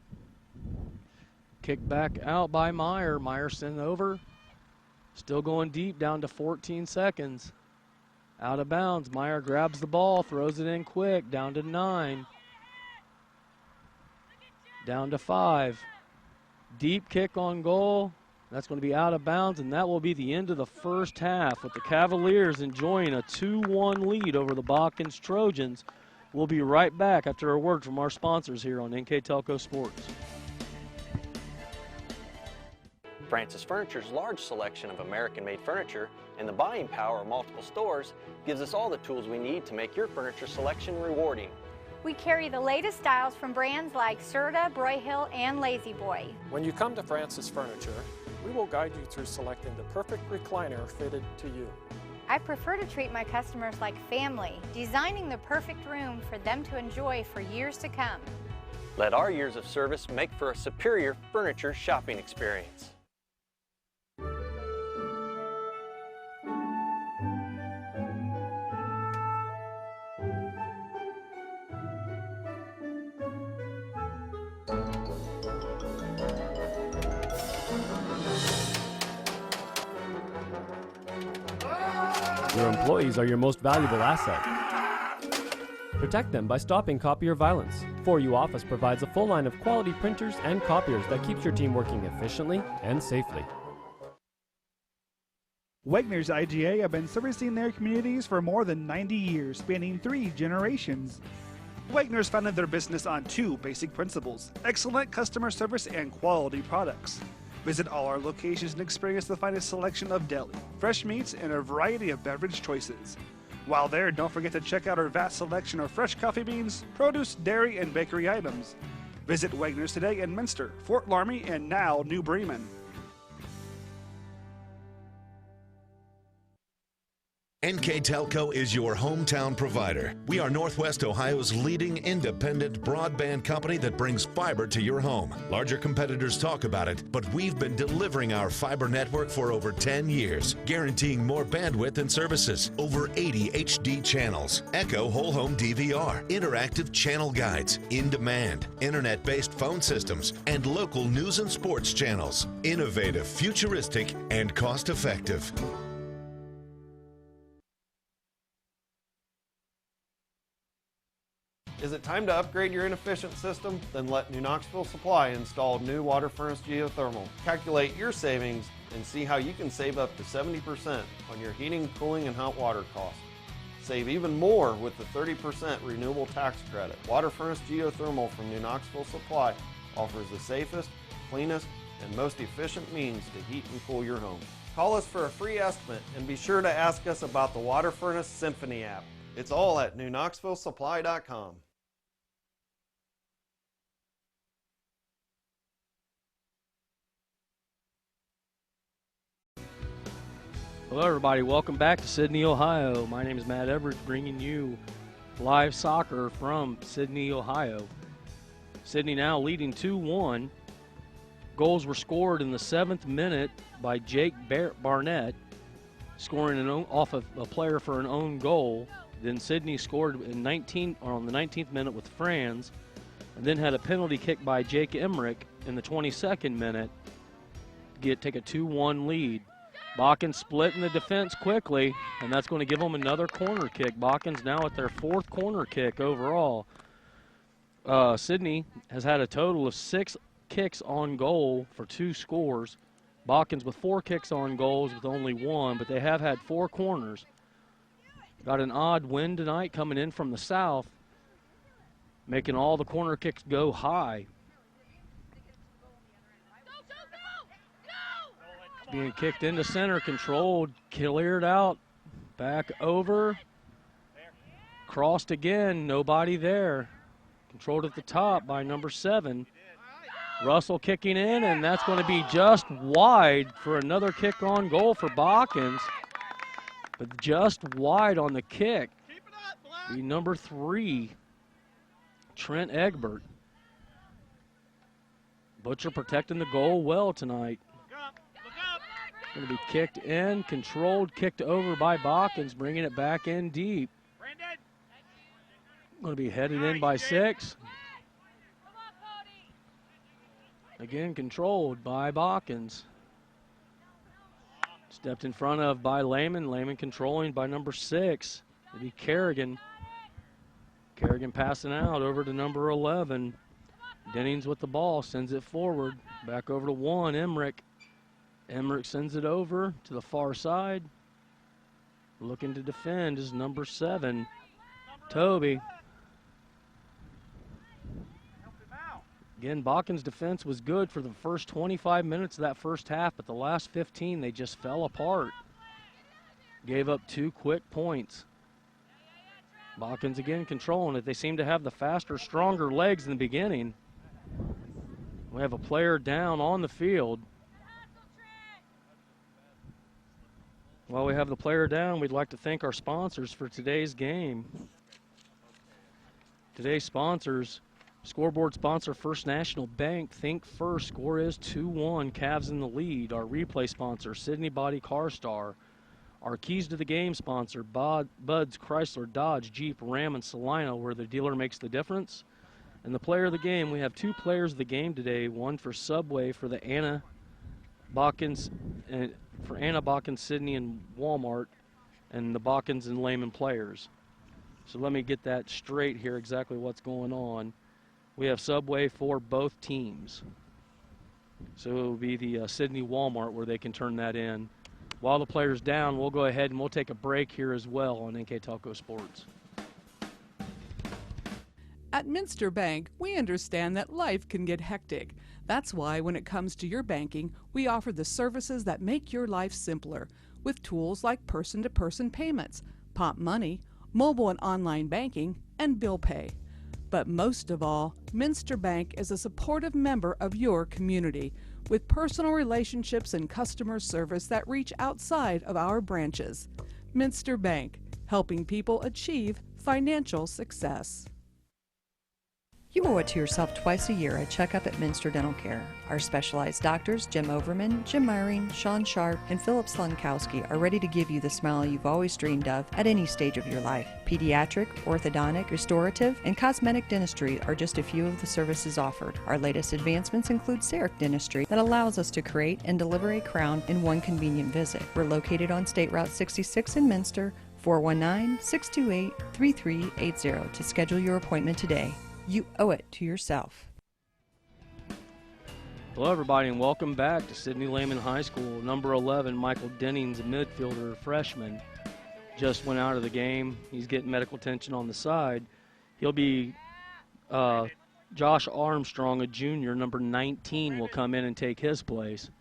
Kick back out by Meyer. Meyer sent over. Still going deep, down to 14 seconds. Out of bounds. Meyer grabs the ball, throws it in quick, down to 9. Down to 5. Deep kick on goal. That's going to be out of bounds, and that will be the end of the first half with the Cavaliers enjoying a 2-1 lead over the Botkins Trojans. We'll be right back after a word from our sponsors here on NK Telco Sports. Francis Furniture's large selection of American-made furniture and the buying power of multiple stores gives us all the tools we need to make your furniture selection rewarding. We carry the latest styles from brands like Serta, Broyhill, and Lazy Boy. When you come to Francis Furniture, we will guide you through selecting the perfect recliner fitted to you. I prefer to treat my customers like family, designing the perfect room for them to enjoy for years to come. Let our years of service make for a superior furniture shopping experience. Your employees are your most valuable asset. Protect them by stopping copier violence. 4U Office provides a full line of quality printers and copiers that keeps your team working efficiently and safely. Wagner's IGA have been servicing their communities for more than 90 years, spanning 3 generations. Wagner's founded their business on two basic principles: excellent customer service and quality products. Visit all our locations and experience the finest selection of deli, fresh meats, and a variety of beverage choices. While there, don't forget to check out our vast selection of fresh coffee beans, produce, dairy, and bakery items. Visit Wagner's today in Minster, Fort Laramie, and now New Bremen. NK Telco is your hometown provider. We are Northwest Ohio's leading independent broadband company that brings fiber to your home. Larger competitors talk about it, but we've been delivering our fiber network for over 10 years, guaranteeing more bandwidth and services, over 80 HD channels, Echo whole home DVR, interactive channel guides, in-demand, internet-based phone systems, and local news and sports channels. Innovative, futuristic, and cost-effective. Is it time to upgrade your inefficient system? Then let New Knoxville Supply install new water furnace geothermal. Calculate your savings and see how you can save up to 70% on your heating, cooling, and hot water costs. Save even more with the 30% renewable tax credit. Water furnace geothermal from New Knoxville Supply offers the safest, cleanest, and most efficient means to heat and cool your home. Call us for a free estimate and be sure to ask us about the Water Furnace Symphony app. It's all at newknoxvillesupply.com. Hello everybody, welcome back to Sydney, Ohio. My name is Matt Everett, bringing you live soccer from Sydney, Ohio. Sydney now leading 2-1. Goals were scored in the 7th minute by Jake Barnett, scoring off of a player for an own goal. Then Sydney scored on the 19th minute with Franz, and then had a penalty kick by Jake Emmerich in the 22nd minute to take a 2-1 lead. Botkins split in the defense quickly, and that's going to give them another corner kick. Botkins now at their 4th corner kick overall. Sydney has had a total of 6 kicks on goal for 2 scores. Botkins with 4 kicks on goals with only 1, but they have had 4 corners. Got an odd wind tonight coming in from the south, making all the corner kicks go high. Being kicked into center, controlled, cleared out, back over, crossed again, nobody there. Controlled at the top by number 7. Russell kicking in, and that's going to be just wide for another kick on goal for Botkins. But just wide on the kick. Be number 3, Trent Egbert. Butcher protecting the goal well tonight. Going to be kicked in, controlled, kicked over by Botkins, bringing it back in deep. Going to be headed in by 6. Again, controlled by Botkins. Stepped in front of by Lehman. Lehman controlling by number 6. It'll be Kerrigan. Kerrigan passing out over to number 11. Dennings with the ball, sends it forward. Back over to 1, Emmerich. Emmerich sends it over to the far side. Looking to defend is number 7, Toby. Again, Botkins' defense was good for the first 25 minutes of that first half, but the last 15 they just fell apart. Gave up 2 quick points. Botkins again controlling it. They seem to have the faster, stronger legs in the beginning. We have a player down on the field. While we have the player down, we'd like to thank our sponsors for today's game. Today's sponsors, scoreboard sponsor First National Bank. Think first. Score is 2-1. Cavs in the lead. Our replay sponsor, Sydney Body Car Star. Our keys to the game sponsor, Bud's Chrysler, Dodge, Jeep, Ram, and Salina, where the dealer makes the difference. And the player of the game, we have 2 players of the game today. One for Subway for the Anna Botkins, Sydney, and Walmart, and the Botkins and Lehman players. So let me get that straight here, exactly what's going on. We have Subway for both teams. So it will be the Sydney Walmart where they can turn that in. While the player's down, we'll go ahead and we'll take a break here as well on NK Telco Sports. At Minster Bank, we understand that life can get hectic. That's why when it comes to your banking, we offer the services that make your life simpler with tools like person-to-person payments, Pop Money, mobile and online banking, and bill pay. But most of all, Minster Bank is a supportive member of your community with personal relationships and customer service that reach outside of our branches. Minster Bank, helping people achieve financial success. You owe it to yourself twice a year a checkup at Minster Dental Care. Our specialized doctors, Jim Overman, Jim Myring, Sean Sharp, and Philip Slunkowski, are ready to give you the smile you've always dreamed of at any stage of your life. Pediatric, orthodontic, restorative, and cosmetic dentistry are just a few of the services offered. Our latest advancements include CEREC dentistry that allows us to create and deliver a crown in one convenient visit. We're located on State Route 66 in Minster, 419-628-3380 to schedule your appointment today. You owe it to yourself. Hello, everybody, and welcome back to Sidney Lehman High School. Number 11, Michael Dennings, a midfielder, freshman, just went out of the game. He's getting medical attention on the side. He'll be Josh Armstrong, a junior, number 19, will come in and take his place.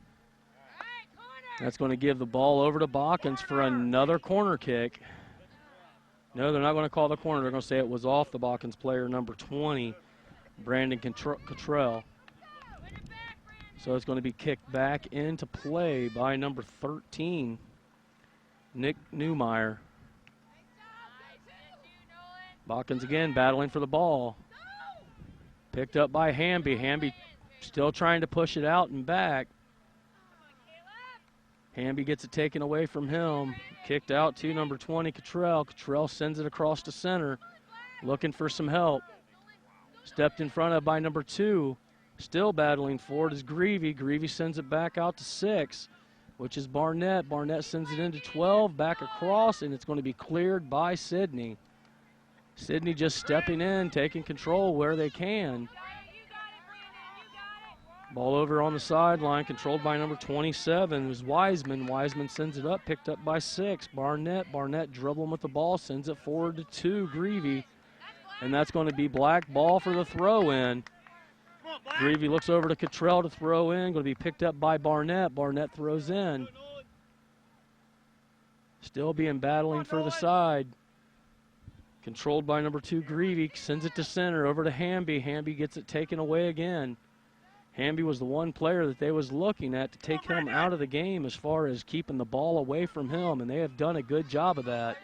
That's going to give the ball over to Botkins for another corner kick. No, they're not going to call the corner. They're going to say it was off the Botkins player, number 20, Brandon Cottrell. So it's going to be kicked back into play by number 13, Nick Newmeyer. Botkins again battling for the ball. Picked up by Hamby. Hamby still trying to push it out and back. Hamby gets it taken away from him. Kicked out to number 20, Cottrell. Cottrell sends it across to center, looking for some help. Stepped in front of by number 2. Still battling for it is Greavy. Greavy sends it back out to 6, which is Barnett. Barnett sends it into 12, back across, and it's going to be cleared by Sidney. Sidney just stepping in, taking control where they can. Ball over on the sideline, controlled by number 27. It was Wiseman. Wiseman sends it up, picked up by 6. Barnett. Barnett dribbling with the ball, sends it forward to 2. Greavy. And that's going to be black ball for the throw-in. Greavy looks over to Cottrell to throw in. Going to be picked up by Barnett. Barnett throws in. Still being battling for the side. Controlled by number 2, Greavy. Sends it to center, over to Hamby. Hamby gets it taken away again. Hamby was the one player that they was looking at to take him out of the game as far as keeping the ball away from him, and they have done a good job of that.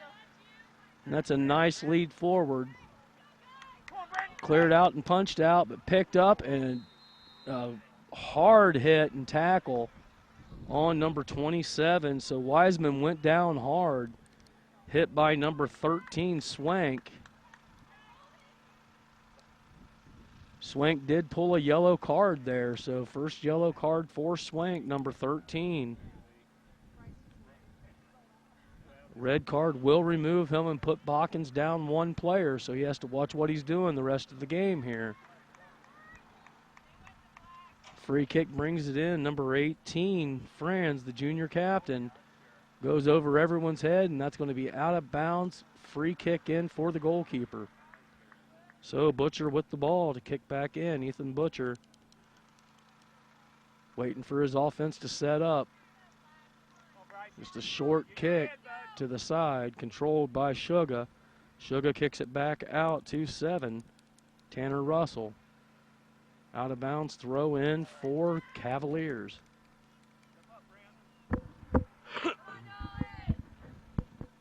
And that's a nice lead forward. Cleared out and punched out, but picked up, and a hard hit and tackle on number 27. So Wiseman went down hard, hit by number 13, Swank. Swank did pull a yellow card there, so first yellow card for Swank, number 13. Red card will remove him and put Botkins down 1 player, so he has to watch what he's doing the rest of the game here. Free kick brings it in. Number 18, Franz, the junior captain, goes over everyone's head, and that's going to be out of bounds. Free kick in for the goalkeeper. So Butcher with the ball to kick back in. Ethan Butcher waiting for his offense to set up. Just a short kick to the side, controlled by Suga. Suga kicks it back out to 7, Tanner Russell. Out of bounds, throw in for Cavaliers.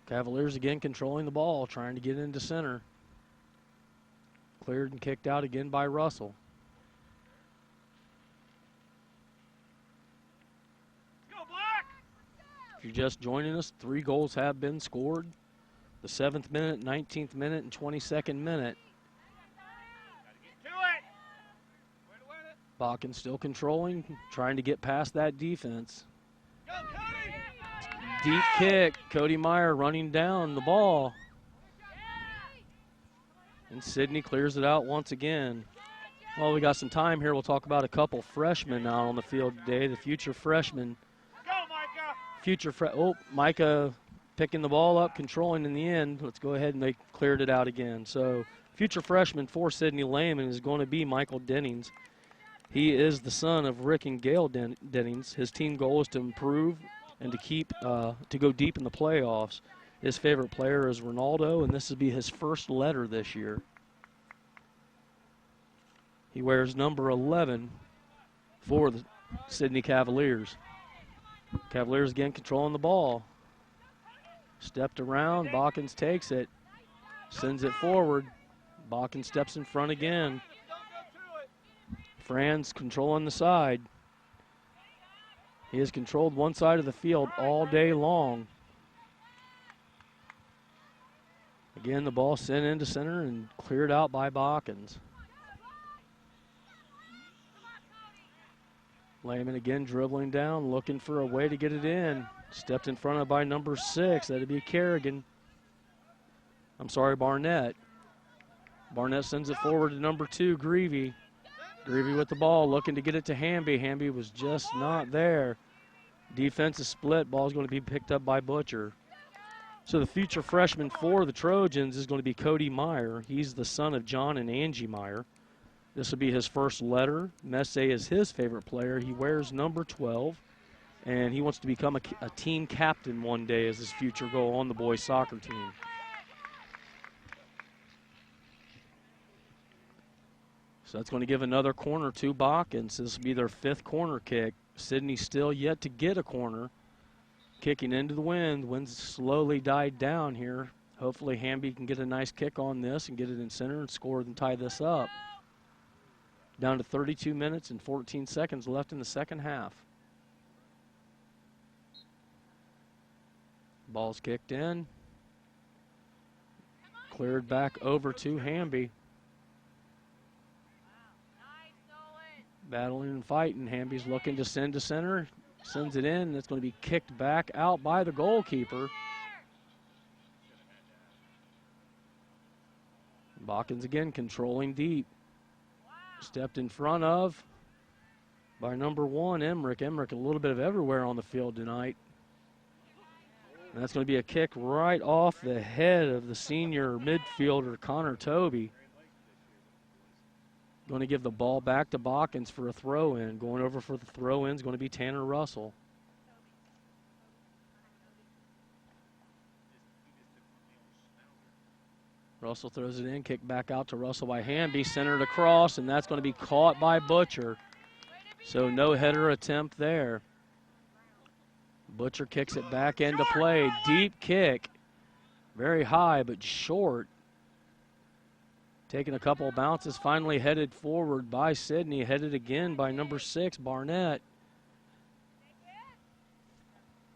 Cavaliers again controlling the ball, trying to get into center. Cleared and kicked out again by Russell. If you're just joining us, 3 goals have been scored. The 7th minute, 19th minute, and 22nd minute. Botkins still controlling, trying to get past that defense. Deep kick, Cody Meyer running down the ball. And Sidney clears it out once again. Well, we got some time here. We'll talk about a couple freshmen out on the field today. The future freshmen. Micah picking the ball up, controlling in the end. Let's go ahead and they cleared it out again. So future freshman for Sidney Lehman is going to be Michael Dennings. He is the son of Rick and Gail Dennings. His team goal is to improve and to go deep in the playoffs. His favorite player is Ronaldo, and this will be his first letter this year. He wears number 11 for the Sidney Cavaliers. Cavaliers again controlling the ball. Stepped around, Botkins takes it, sends it forward. Botkins steps in front again. Franz controlling the side. He has controlled one side of the field all day long. Again, the ball sent into center and cleared out by Botkins. Lehman again dribbling down, looking for a way to get it in. Stepped in front of by number 6. That'd be Barnett. Barnett sends it forward to number 2, Greavy. Greavy with the ball, looking to get it to Hamby. Hamby was just not there. Defense is split. Ball's going to be picked up by Butcher. So the future freshman for the Trojans is going to be Cody Meyer. He's the son of John and Angie Meyer. This will be his first letter. Messe is his favorite player. He wears number 12, and he wants to become a team captain one day as his future goal on the boys' soccer team. So that's going to give another corner to Botkins. This will be their 5th corner kick. Sidney still yet to get a corner. Kicking into the wind. Wind's slowly died down here. Hopefully Hamby can get a nice kick on this and get it in center and score and tie this up. Down to 32 minutes and 14 seconds left in the second half. Ball's kicked in. Cleared back over to Hamby. Battling and fighting. Hamby's looking to send to center. Sends it in. It's going to be kicked back out by the goalkeeper. Botkins again controlling deep. Stepped in front of by number 1, Emmerich. Emmerich a little bit of everywhere on the field tonight. And that's going to be a kick right off the head of the senior midfielder, Connor Toby. Going to give the ball back to Botkins for a throw-in. Going over for the throw-in is going to be Tanner Russell. Russell throws it in, kick back out to Russell by Hamby, centered across, and that's going to be caught by Butcher. So no header attempt there. Butcher kicks it back into play. Deep kick. Very high, but short. Taking a couple of bounces, finally headed forward by Sidney, headed again by number 6, Barnett.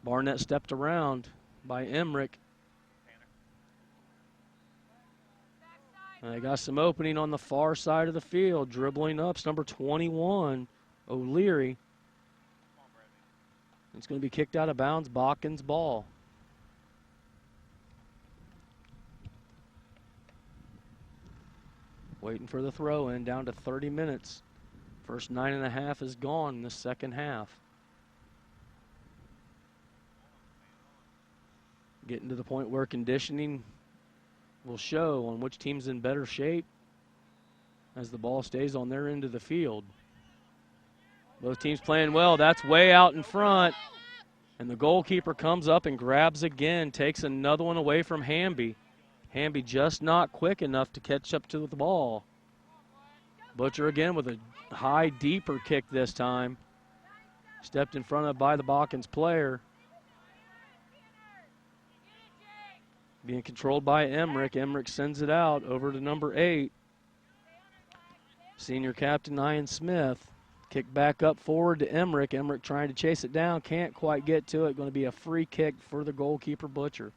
Barnett stepped around by Emmerich. And they got some opening on the far side of the field. Dribbling up, it's number 21, O'Leary. It's going to be kicked out of bounds, Botkins' ball. Waiting for the throw-in, down to 30 minutes. First 9.5 is gone in the second half. Getting to the point where conditioning will show on which team's in better shape as the ball stays on their end of the field. Both teams playing well. That's way out in front. And the goalkeeper comes up and grabs again, takes another one away from Hamby. Hamby just not quick enough to catch up to the ball. Butcher again with a high, deeper kick this time. Stepped in front of by the Botkins player. Being controlled by Emmerich. Emmerich sends it out over to number 8. Senior captain Ian Smith. Kick back up forward to Emmerich. Emmerich trying to chase it down. Can't quite get to it. Going to be a free kick for the goalkeeper, Butcher.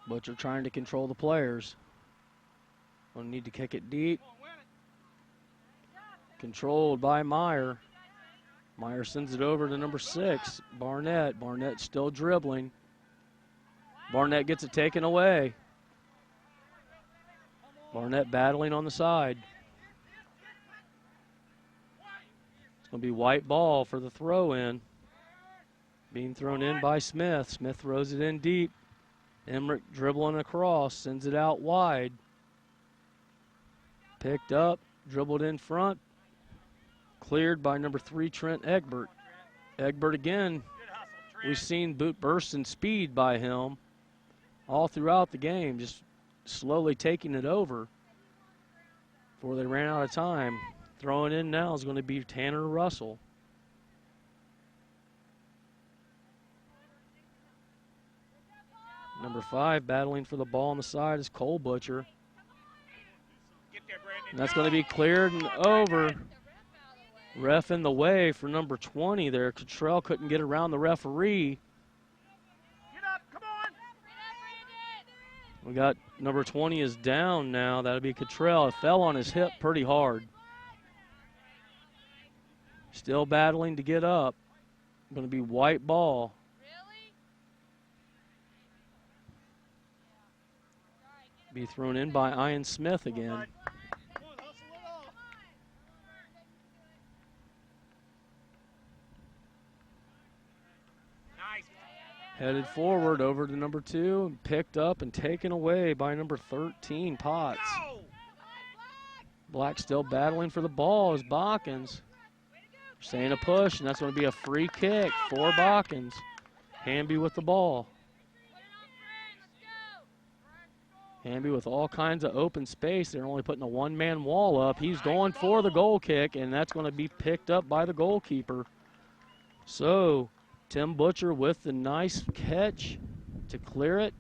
Butcher trying to control the players. Going to need to kick it deep. Controlled by Meyer. Meyer sends it over to number 6, Barnett. Barnett still dribbling. Barnett gets it taken away. Barnett battling on the side. going to be white ball for the throw-in. Being thrown in by Smith. Smith throws it in deep. Emmerich dribbling across, sends it out wide. Picked up, dribbled in front. Cleared by number 3, Trent Egbert. Egbert again, we've seen bursts in speed by him all throughout the game, just slowly taking it over before they ran out of time. Throwing in now is going to be Tanner Russell. Number 5 battling for the ball on the side is Cole Butcher. And that's going to be cleared and over. Ref in the way for number 20 there. Cottrell couldn't get around the referee. We got number 20 is down now. That'll be Cottrell. It fell on his hip pretty hard. Still battling to get up. Going to be white ball. Be thrown in by Ian Smith again. Headed forward over to number 2 and picked up and taken away by number 13, Potts. Black still battling for the ball is Botkins. Saying a push, and that's going to be a free kick for Botkins. Hamby with the ball. Hamby with all kinds of open space. They're only putting a one-man wall up. He's going for the goal kick, and that's going to be picked up by the goalkeeper. So Tim Butcher with the nice catch to clear it.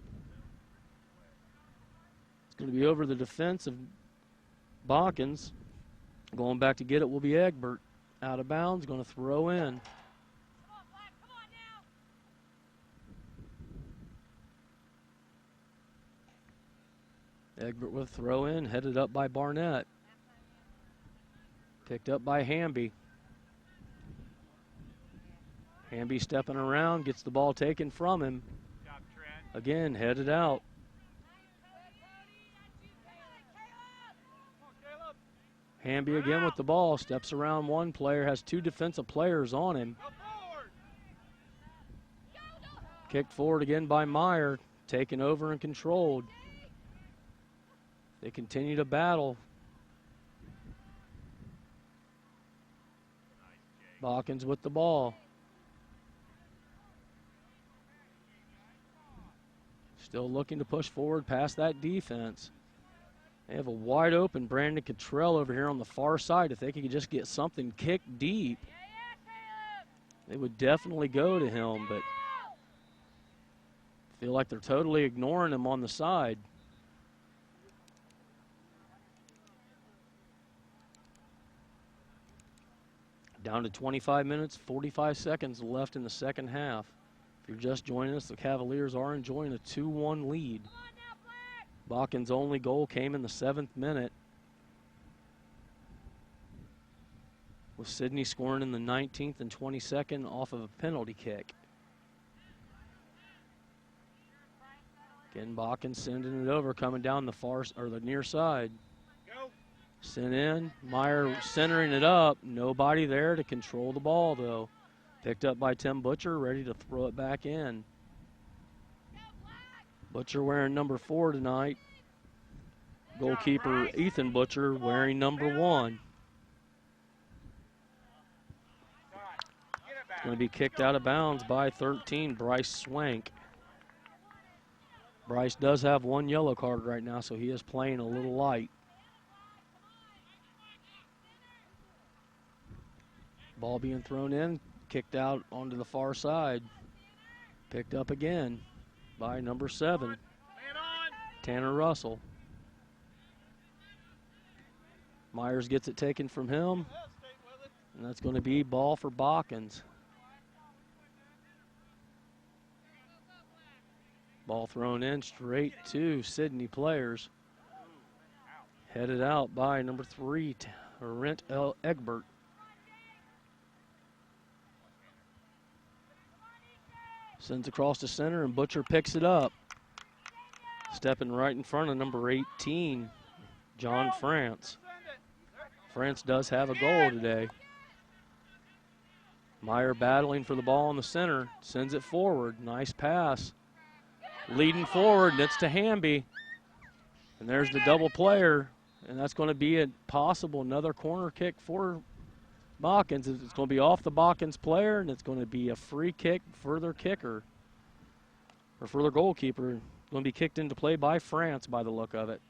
It's going to be over the defense of Botkins. Going back to get it will be Egbert. Out of bounds, going to throw in. Egbert with throw in, headed up by Barnett. Picked up by Hamby. Hamby stepping around, gets the ball taken from him. Again, headed out. Hamby again with the ball, steps around one player, has 2 defensive players on him. Kicked forward again by Meyer, taken over and controlled. They continue to battle. Botkins with the ball. Still looking to push forward past that defense. They have a wide open Brandon Cottrell over here on the far side. If they could just get something kicked deep, they would definitely go to him, but feel like they're totally ignoring him on the side. Down to 25 minutes, 45 seconds left in the second half. If you're just joining us, the Cavaliers are enjoying a 2-1 lead. Botkins' only goal came in the 7th minute, with Sidney scoring in the 19th and 22nd off of a penalty kick. Again, Botkins sending it over, coming down the the near side. Sent in, Meyer centering it up. Nobody there to control the ball, though. Picked up by Tim Butcher, ready to throw it back in. Butcher wearing number 4 tonight. Goalkeeper Ethan Butcher wearing number 1. Going to be kicked out of bounds by 13, Bryce Swank. Bryce does have 1 yellow card right now, so he is playing a little light. Ball being thrown in, kicked out onto the far side. Picked up again by number 7, Tanner Russell. Myers gets it taken from him, and that's going to be ball for Botkins. Ball thrown in straight to Sidney players. Headed out by number 3, Rent Egbert. Sends across the center, and Butcher picks it up. Stepping right in front of number 18, John France. France does have a goal today. Meyer battling for the ball in the center, sends it forward. Nice pass. Leading forward, and it's to Hamby. And there's the double player, and that's going to be a possible another corner kick for Botkins. It's going to be off the Botkins player, and it's going to be a free kick for their kicker, or for their goalkeeper. Going to be kicked into play by France by the look of it.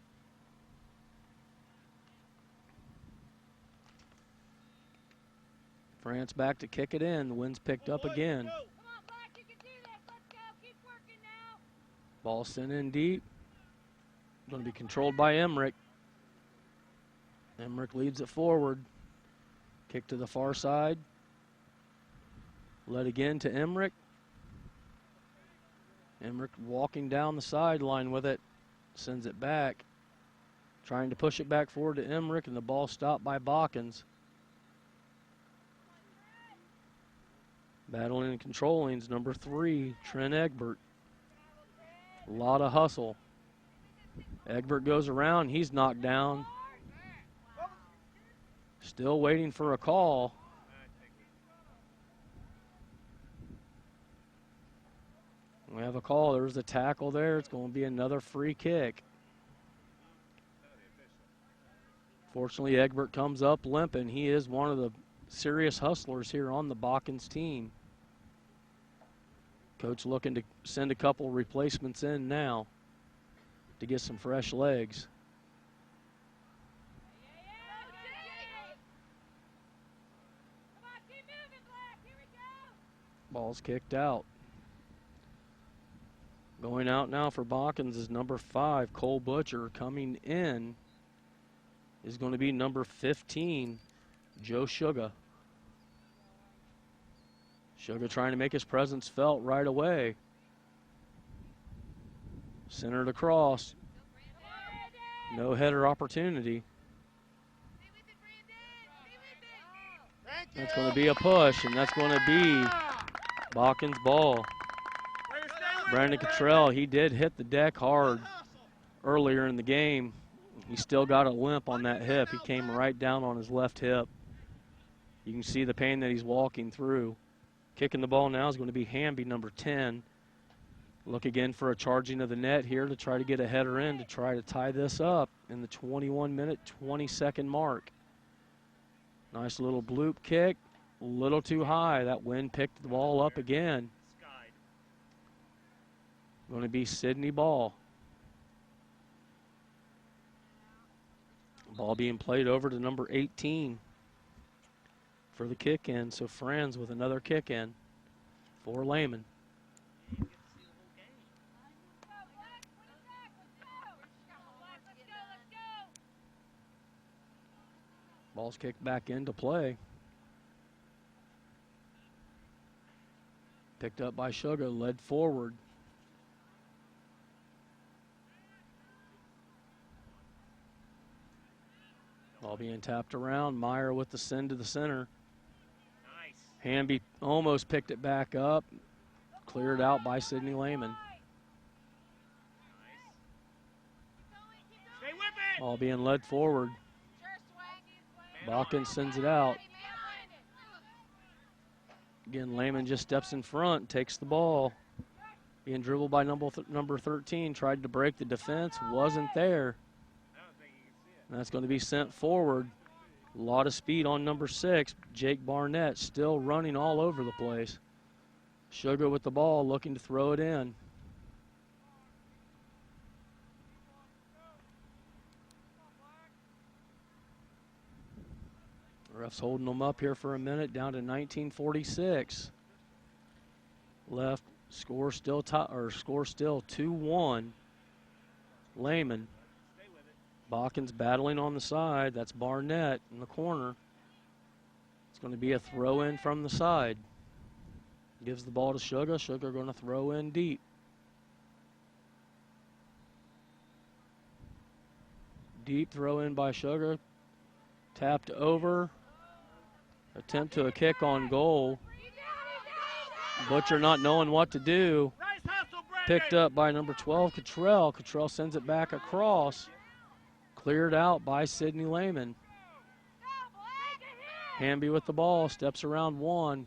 France back to kick it in. The wind's picked up again. Ball sent in deep. Going to be controlled by Emmerich. Emmerich leads it forward. Kick to the far side. Led again to Emmerich. Emmerich walking down the sideline with it. Sends it back. Trying to push it back forward to Emmerich, and the ball stopped by Botkins. Battling and controlling is number 3, Trent Egbert. A lot of hustle. Egbert goes around. He's knocked down. Still waiting for a call. We have a call. There's a tackle there. It's going to be another free kick. Fortunately, Egbert comes up limping. He is one of the serious hustlers here on the Botkins team. Coach looking to send a couple replacements in now to get some fresh legs. Ball's kicked out. Going out now for Botkins is number 5, Cole Butcher. Coming in is going to be number 15, Joe Sugar. Sugar trying to make his presence felt right away. Centered across. No header opportunity. That's going to be a push, and that's going to be Botkins' ball. Brandon Cottrell, he did hit the deck hard earlier in the game. He still got a limp on that hip. He came right down on his left hip. You can see the pain that he's walking through. Kicking the ball now is going to be Hamby, number 10. Look again for a charging of the net here to try to get a header in to try to tie this up in the 21-minute, 20-second mark. Nice little bloop kick, a little too high. That wind picked the ball up again. Going to be Sydney Ball. Ball being played over to number 18 for the kick in. So Franz with another kick in for Lehman. Ball's kicked back into play. Picked up by Sugar, led forward. Ball being tapped around. Meyer with the send to the center. Nice. Hamby almost picked it back up. Cleared out by Sidney Lehman. Nice. Ball being led forward. Botkins sends it out. Again, Lehman just steps in front, takes the ball. Being dribbled by number 13. Tried to break the defense. Wasn't there. And that's going to be sent forward. A lot of speed on number 6, Jake Barnett, still running all over the place. Sugar with the ball, looking to throw it in. Ref's holding them up here for a minute, down to 1946. Left, score still 2-1. Lehman. Botkins battling on the side. That's Barnett in the corner. It's going to be a throw in from the side. Gives the ball to Sugar. Sugar going to throw in deep. Deep throw in by Sugar. Tapped over. Attempt to a kick on goal. Butcher not knowing what to do. Picked up by number 12, Cottrell. Cottrell sends it back across. Cleared out by Sidney Lehman. Hamby with the ball, steps around one.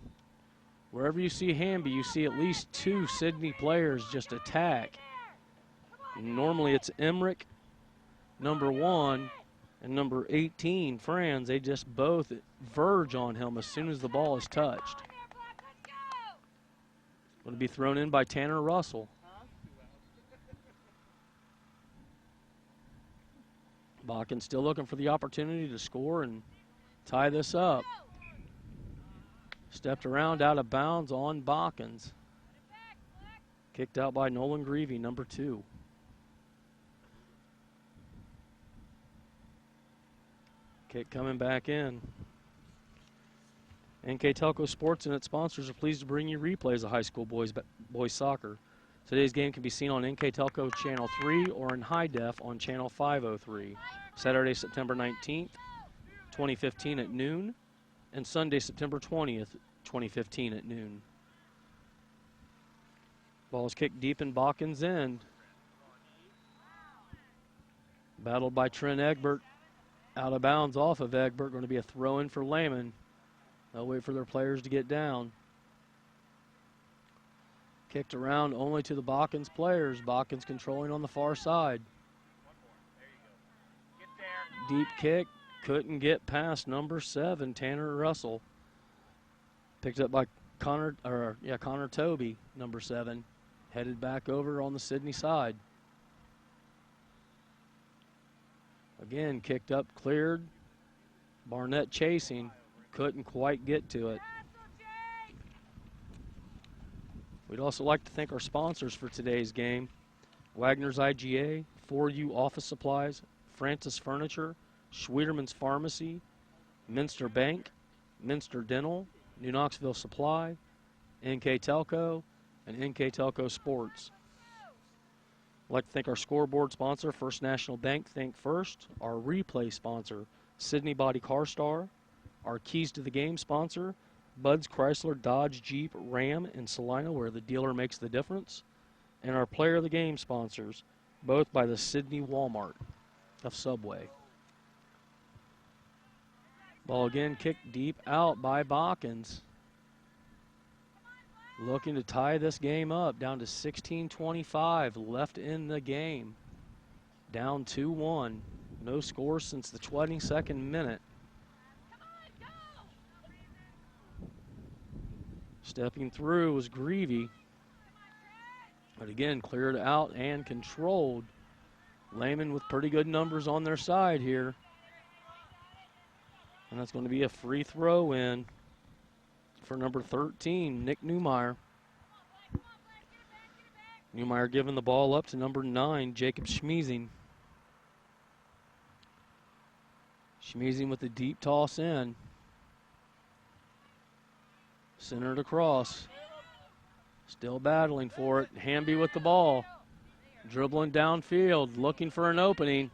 Wherever you see Hamby, you see at least 2 Sydney players just attack. Normally it's Emmerich, number 1, and number 18, Franz. They just both verge on him as soon as the ball is touched. Going to be thrown in by Tanner Russell. Botkins still looking for the opportunity to score and tie this up. Stepped around out of bounds on Botkins. Kicked out by Nolan Greavy, number 2. Kick coming back in. NK Telco Sports and its sponsors are pleased to bring you replays of high school boys soccer. Today's game can be seen on NK Telco Channel 3 or in high def on Channel 503. Saturday, September 19th, 2015 at noon, and Sunday, September 20th, 2015 at noon. Ball is kicked deep in Botkins' end. Battled by Trent Egbert. Out of bounds off of Egbert. Going to be a throw-in for Lehman. They'll wait for their players to get down. Kicked around only to the Botkins players. Botkins controlling on the far side. Deep kick. Couldn't get past number 7, Tanner Russell. Picked up by Connor Toby, number 7. Headed back over on the Sydney side. Again, kicked up, cleared. Barnett chasing. Couldn't quite get to it. We'd also like to thank our sponsors for today's game. Wagner's IGA, 4U Office Supplies, Francis Furniture, Schwederman's Pharmacy, Minster Bank, Minster Dental, New Knoxville Supply, NK Telco, and NK Telco Sports. I'd like to thank our scoreboard sponsor, First National Bank, Think First, our replay sponsor, Sydney Body Car Star, our Keys to the Game sponsor, Bud's Chrysler Dodge Jeep Ram in Salina, where the dealer makes the difference, and our Player of the Game sponsors, both by the Sydney Walmart of Subway. Ball again kicked deep out by Botkins. Looking to tie this game up, down to 16:25 left in the game. Down 2-1. No score since the 22nd minute. Stepping through was Greavy. But again, cleared out and controlled. Lehman with pretty good numbers on their side here. And that's going to be a free throw in for number 13, Nick Newmeyer. Newmeyer giving the ball up to number 9, Jacob Schmiesing. Schmiesing with the deep toss in. Centered across. Still battling for it. Hamby with the ball. Dribbling downfield, looking for an opening.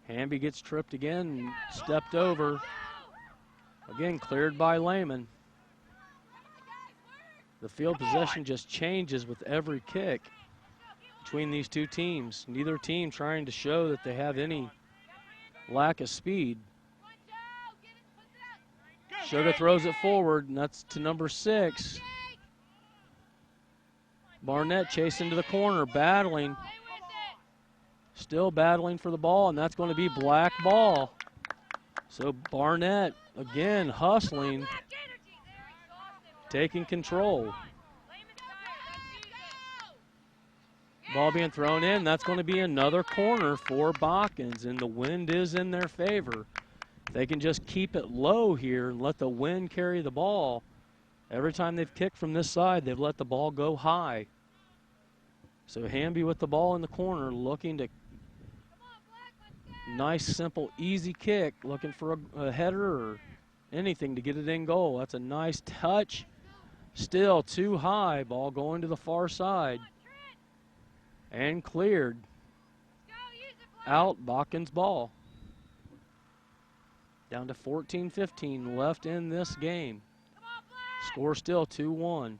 Hamby gets tripped again, stepped over. Again, cleared by Lehman. The field possession just changes with every kick between these two teams. Neither team trying to show that they have any lack of speed. Sugar throws it forward, and that's to number 6. Barnett chasing to the corner, battling. Still battling for the ball, and that's going to be black ball. So Barnett, again, hustling, taking control. Ball being thrown in. That's going to be another corner for Botkins, and the wind is in their favor. If they can just keep it low here and let the wind carry the ball. Every time they've kicked from this side, they've let the ball go high. So Hamby with the ball in the corner, looking to nice, simple, easy kick, looking for a header or anything to get it in goal. That's a nice touch. Still too high. Ball going to the far side. And cleared. Out, Botkins ball. Down to 14-15 left in this game. Score still 2-1.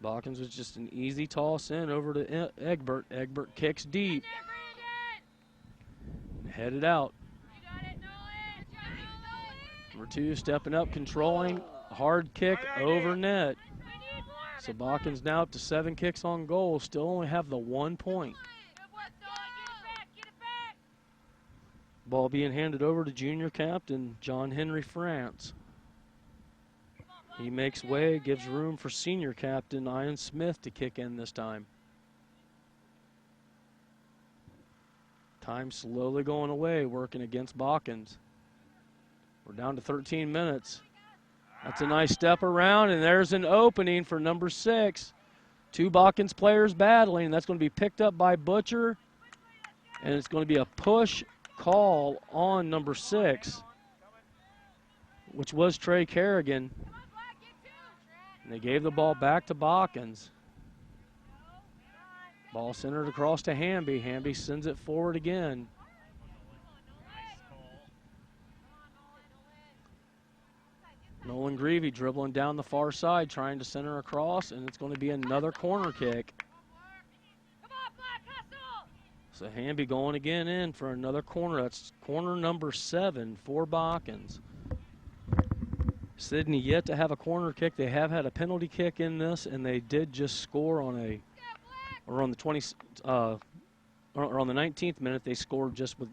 Botkins was just an easy toss in over to Egbert. Egbert kicks deep. Headed out. Number 2 stepping up, controlling, hard kick over net. So Botkins now up to 7 kicks on goal, still only have the 1 point. Ball being handed over to junior captain John Henry France. He makes way, gives room for senior captain Ian Smith to kick in this time. Time slowly going away, working against Botkins. We're down to 13 minutes. That's a nice step around, and there's an opening for number 6. 2 Botkins players battling. That's going to be picked up by Butcher, and it's going to be a push call on number 6, which was Trey Kerrigan. And they gave the ball back to Botkins. Ball centered across to Hamby. Hamby sends it forward again. Nolan Greavy dribbling down the far side, trying to center across, and it's going to be another corner kick. So Hamby going again in for another corner. That's corner number 7 for Botkins. Sydney yet to have a corner kick. They have had a penalty kick in this, and they did just score on the 19th minute. They scored just with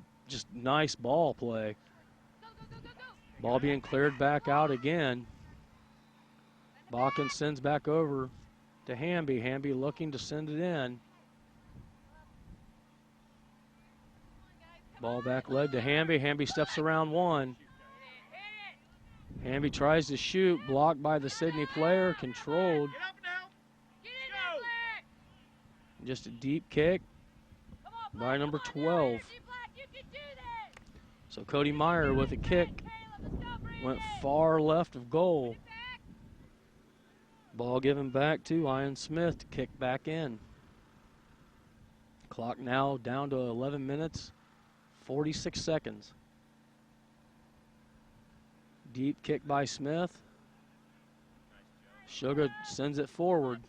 nice ball play. Ball being cleared back out again. Botkins sends back over to Hamby. Hamby looking to send it in. Ball back leg to Hamby. Hamby steps around 1. Hamby tries to shoot, blocked by the Sydney player, controlled. Just a deep kick by number 12. So Cody Meyer with a kick. Went far left of goal. Ball given back to Ian Smith to kick back in. Clock now down to 11 minutes, 46 seconds. Deep kick by Smith. Sugar sends it forward.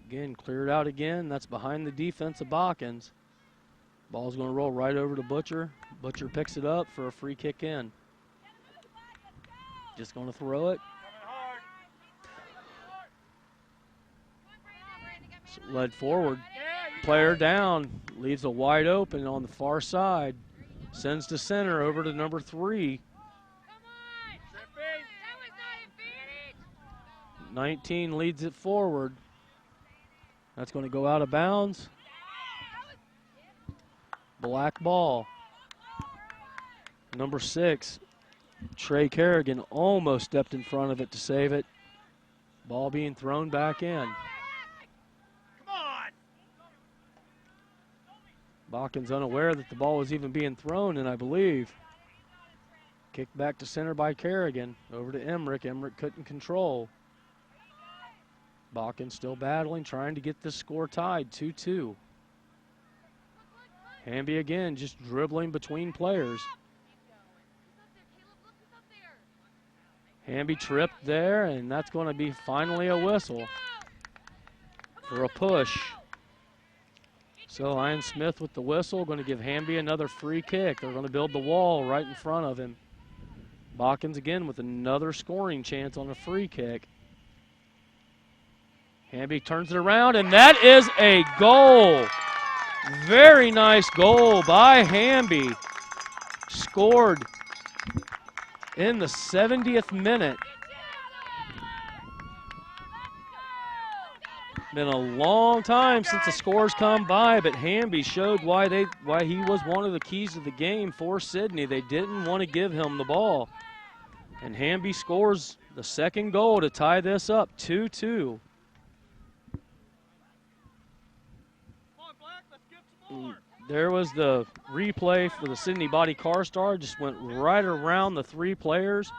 Again, cleared out again. That's behind the defense of Botkins. Ball's going to roll right over to Butcher. Butcher picks it up for a free kick in. Just going to throw it. So led forward. Player down. Leaves it wide open on the far side. Sends to center over to number 3. 19 leads it forward. That's going to go out of bounds. Black ball. Number 6, Trey Kerrigan almost stepped in front of it to save it. Ball being thrown back in. Botkins unaware that the ball was even being thrown, and I believe kicked back to center by Kerrigan. Over to Emmerich. Emmerich couldn't control. Botkins still battling, trying to get this score tied, 2-2. Hamby again, just dribbling between players. Hamby tripped there, and that's going to be finally a whistle for a push. So Ian Smith with the whistle, going to give Hamby another free kick. They're going to build the wall right in front of him. Botkins again with another scoring chance on a free kick. Hamby turns it around, and that is a goal. Very nice goal by Hamby. Scored in the 70th minute. Been a long time since the scores come by, but Hamby showed why he was one of the keys of the game for Sydney. They didn't want to give him the ball. And Hamby scores the second goal to tie this up, 2-2. There was the replay for the Sydney Body Car Star. Just went right around the 3 players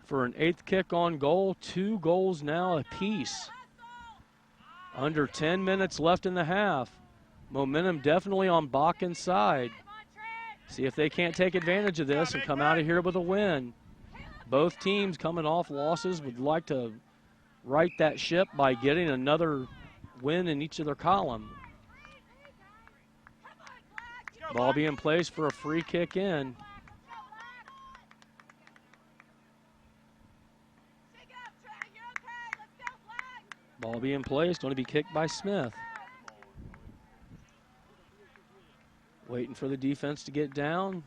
for an 8th kick on goal. 2 goals now apiece. Under 10 minutes left in the half. Momentum definitely on Botkins' side. See if they can't take advantage of this and come out of here with a win. Both teams coming off losses would like to right that ship by getting another win in each of their column. Ball being placed for a free kick in. Ball being placed, going to be kicked by Smith. Waiting for the defense to get down.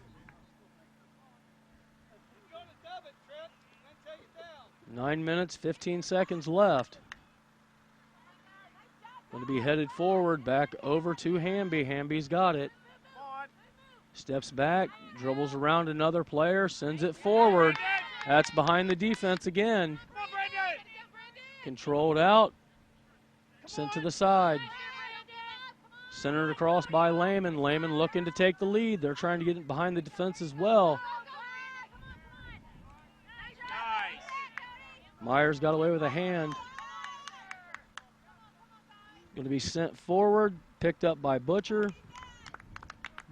9 minutes, 15 seconds left. Going to be headed forward, back over to Hamby. Hamby's got it. Steps back, dribbles around another player, sends it forward. That's behind the defense again. Controlled out, sent to the side. Centered across by Lehman. Lehman looking to take the lead. They're trying to get it behind the defense as well. Myers got away with a hand. Going to be sent forward, picked up by Butcher.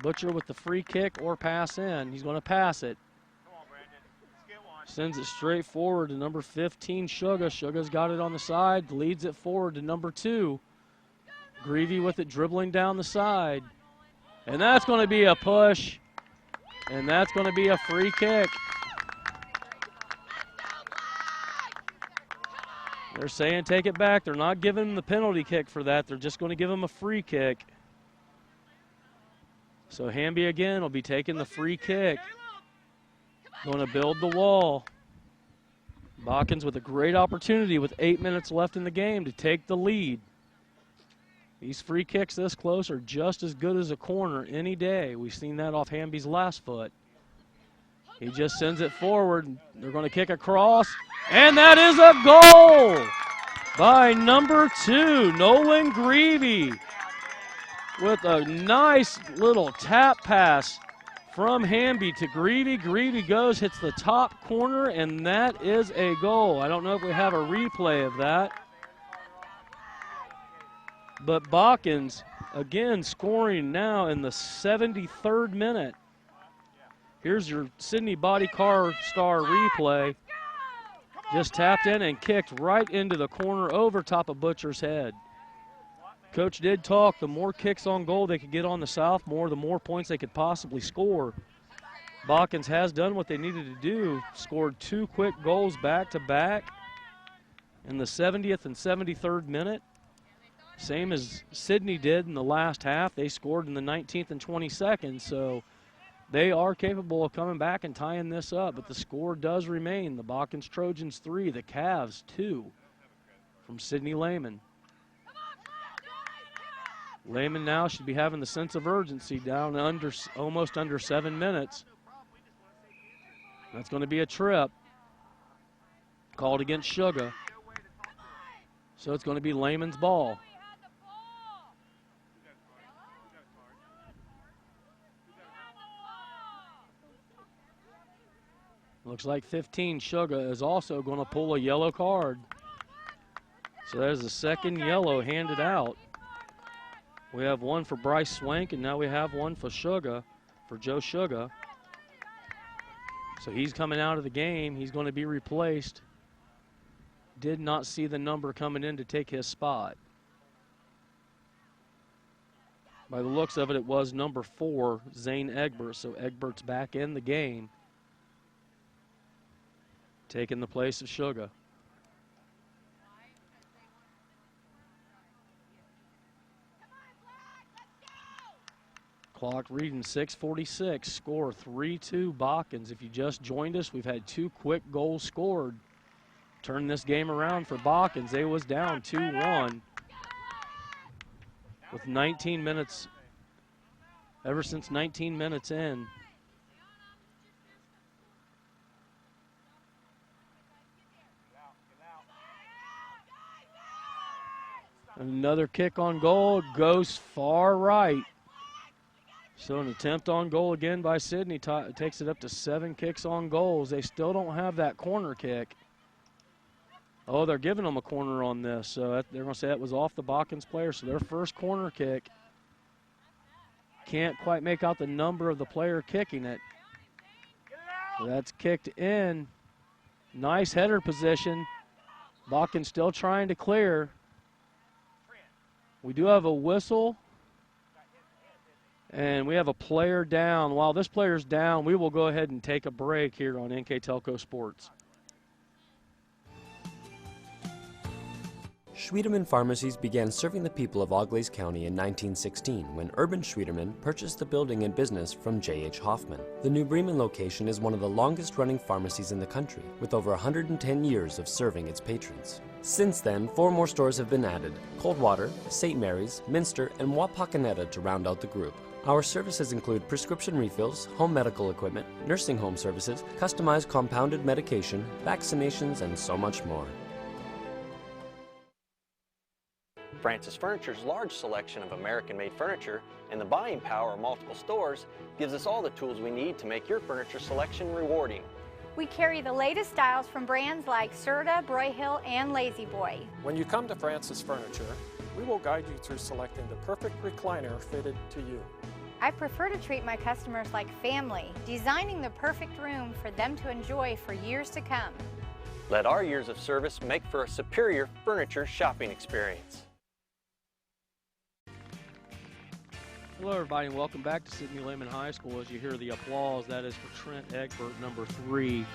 Butcher with the free kick or pass in. He's going to pass it. Sends it straight forward to number 15, Suga. Suga's got it on the side, leads it forward to number 2. Greavy with it dribbling down the side. And that's going to be a push. And that's going to be a free kick. They're saying take it back. They're not giving him the penalty kick for that. They're just going to give him a free kick. So Hamby again will be taking the free kick. Going to build the wall. Botkins with a great opportunity with 8 minutes left in the game to take the lead. These free kicks this close are just as good as a corner any day. We've seen that off Hamby's last foot. He just sends it forward. They're going to kick across. And that is a goal by number 2, Nolan Greavy, with a nice little tap pass from Hamby to Greavy. Greavy goes, hits the top corner, and that is a goal. I don't know if we have a replay of that. But Botkins, again, scoring now in the 73rd minute. Here's your Sydney Body Car Star replay. Just tapped in and kicked right into the corner over top of Butcher's head. Coach did talk, the more kicks on goal they could get on the sophomore, the more points they could possibly score. Botkins has done what they needed to do, scored 2 quick goals back-to-back in the 70th and 73rd minute. Same as Sydney did in the last half. They scored in the 19th and 22nd, so they are capable of coming back and tying this up, but the score does remain. The Botkins Trojans 3, the Cavs 2 from Sydney Lehman. Lehman now should be having the sense of urgency down under almost under 7 minutes. That's going to be a trip called against Suga. So it's going to be Lehman's ball. Looks like 15, Suga, is also going to pull a yellow card. So there's the second yellow handed out. We have one for Bryce Swank, and now we have one for Suga, for Joe Suga. So he's coming out of the game. He's going to be replaced. Did not see the number coming in to take his spot. By the looks of it, it was number 4, Zane Egbert. So Egbert's back in the game, taking the place of Suga. Clock reading 6:46, score 3-2 Botkins. If you just joined us, we've had 2 quick goals scored. Turn this game around for Botkins. They was down 2-1 with 19 minutes, ever since 19 minutes in. Another kick on goal, goes far right. So an attempt on goal again by Sydney takes it up to 7 kicks on goals. They still don't have that corner kick. Oh, they're giving them a corner on this. So they're going to say that was off the Botkins player. So their first corner kick. Can't quite make out the number of the player kicking it. So that's kicked in. Nice header position. Botkins still trying to clear. We do have a whistle. And we have a player down. While this player's down, we will go ahead and take a break here on NK Telco Sports. Schwiedemann Pharmacies began serving the people of Auglaize County in 1916 when Urban Schwiedemann purchased the building and business from J.H. Hoffman. The New Bremen location is one of the longest-running pharmacies in the country, with over 110 years of serving its patrons. Since then, 4 more stores have been added: Coldwater, St. Mary's, Minster, and Wapakoneta to round out the group. Our services include prescription refills, home medical equipment, nursing home services, customized compounded medication, vaccinations, and so much more. Francis Furniture's large selection of American-made furniture and the buying power of multiple stores gives us all the tools we need to make your furniture selection rewarding. We carry the latest styles from brands like Serta, Broyhill, and Lazy Boy. When you come to Francis Furniture, we will guide you through selecting the perfect recliner fitted to you. I prefer to treat my customers like family, designing the perfect room for them to enjoy for years to come. Let our years of service make for a superior furniture shopping experience. Hello everybody and welcome back to Sidney Lehman High School. As you hear the applause, that is for Trent Egbert, number 3.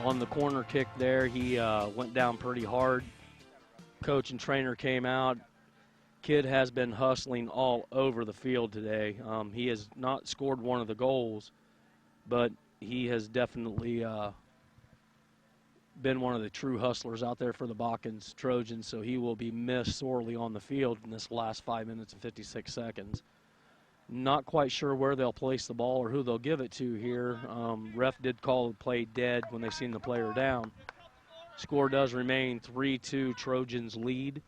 On the corner kick there, he went down pretty hard. Coach and trainer came out. Kid has been hustling all over the field today. He has not scored one of the goals, but he has definitely been one of the true hustlers out there for the Botkins Trojans, so he will be missed sorely on the field in this last 5 minutes and 56 seconds. Not quite sure where they'll place the ball or who they'll give it to here. Ref did call the play dead when they seen the player down. Score does remain 3-2 Trojans lead.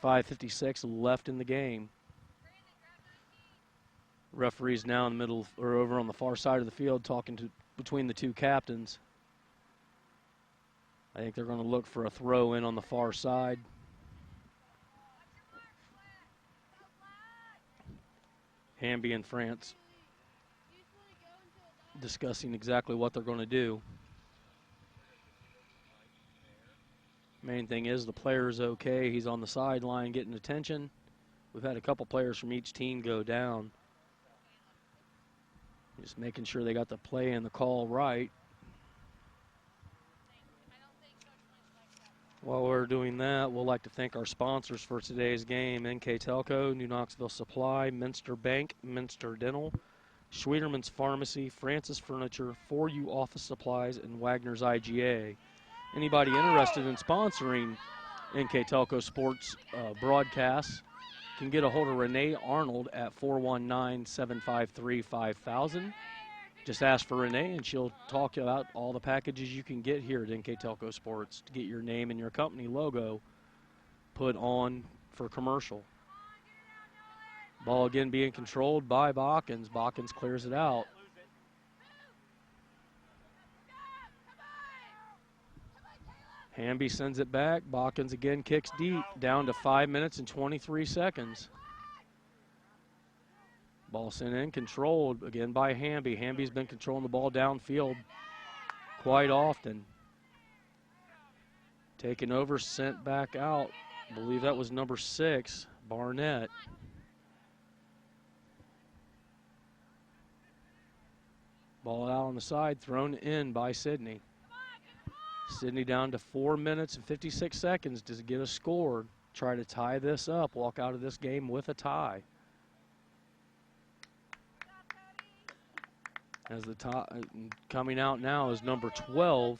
5:56 left in the game. Referee's now in the middle or over on the far side of the field talking between the two captains. I think they're going to look for a throw in on the far side. Hamby and France discussing exactly what they're going to do. Main thing is the player's okay. He's on the sideline getting attention. We've had a couple players from each team go down. Just making sure they got the play and the call right. While we're doing that, we'll like to thank our sponsors for today's game: NK Telco, New Knoxville Supply, Minster Bank, Minster Dental, Schwiedemann's Pharmacy, Francis Furniture, 4U Office Supplies, and Wagner's IGA. Anybody interested in sponsoring NK Telco Sports broadcasts can get a hold of Renee Arnold at 419-753-5000. Just ask for Renee and she'll talk about all the packages you can get here at NK Telco Sports to get your name and your company logo put on for commercial. Ball again being controlled by Botkins. Botkins clears it out. Hamby sends it back. Botkins again kicks deep, down to 5 minutes and 23 seconds. Ball sent in, controlled again by Hamby. Hamby's been controlling the ball downfield quite often. Taken over, sent back out. I believe that was number 6, Barnett. Ball out on the side, thrown in by Sidney. Sidney down to 4 minutes and 56 seconds to get a score. Try to tie this up, walk out of this game with a tie. As the coming out now is number 12.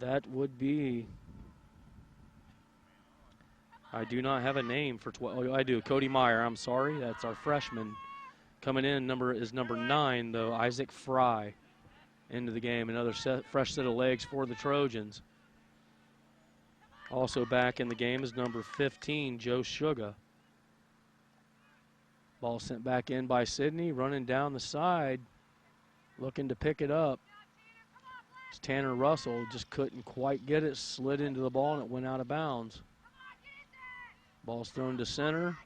That would be, I do not have a name for 12. Oh, I do, Cody Meyer, I'm sorry. That's our freshman. Coming in is number 9, though, Isaac Fry into the game. Another fresh set of legs for the Trojans. Also back in the game is number 15, Joe Suga. Ball sent back in by Sidney, running down the side, looking to pick it up. It's Tanner Russell, just couldn't quite get it, slid into the ball, and it went out of bounds. Ball's thrown to center.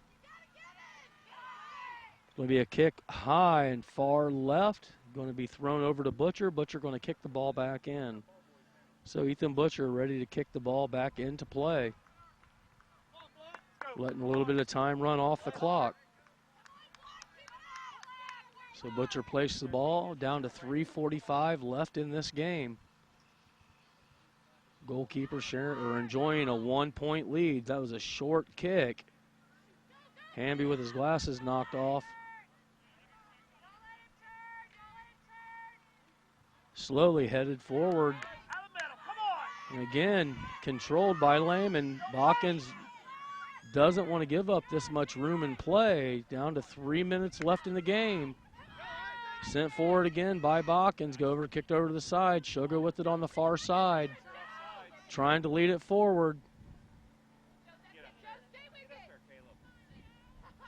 Going to be a kick high and far left. Going to be thrown over to Butcher. Butcher going to kick the ball back in. So Ethan Butcher ready to kick the ball back into play. Letting a little bit of time run off the clock. So Butcher places the ball down to 3:45 left in this game. Goalkeeper enjoying a 1-point lead. That was a short kick. Hamby with his glasses knocked off. Slowly headed forward. And again, controlled by Lehman. Botkins doesn't want to give up this much room and play. Down to 3 minutes left in the game. Sent forward again by Botkins. Kicked over to the side. Sugar with it on the far side. Trying to lead it forward.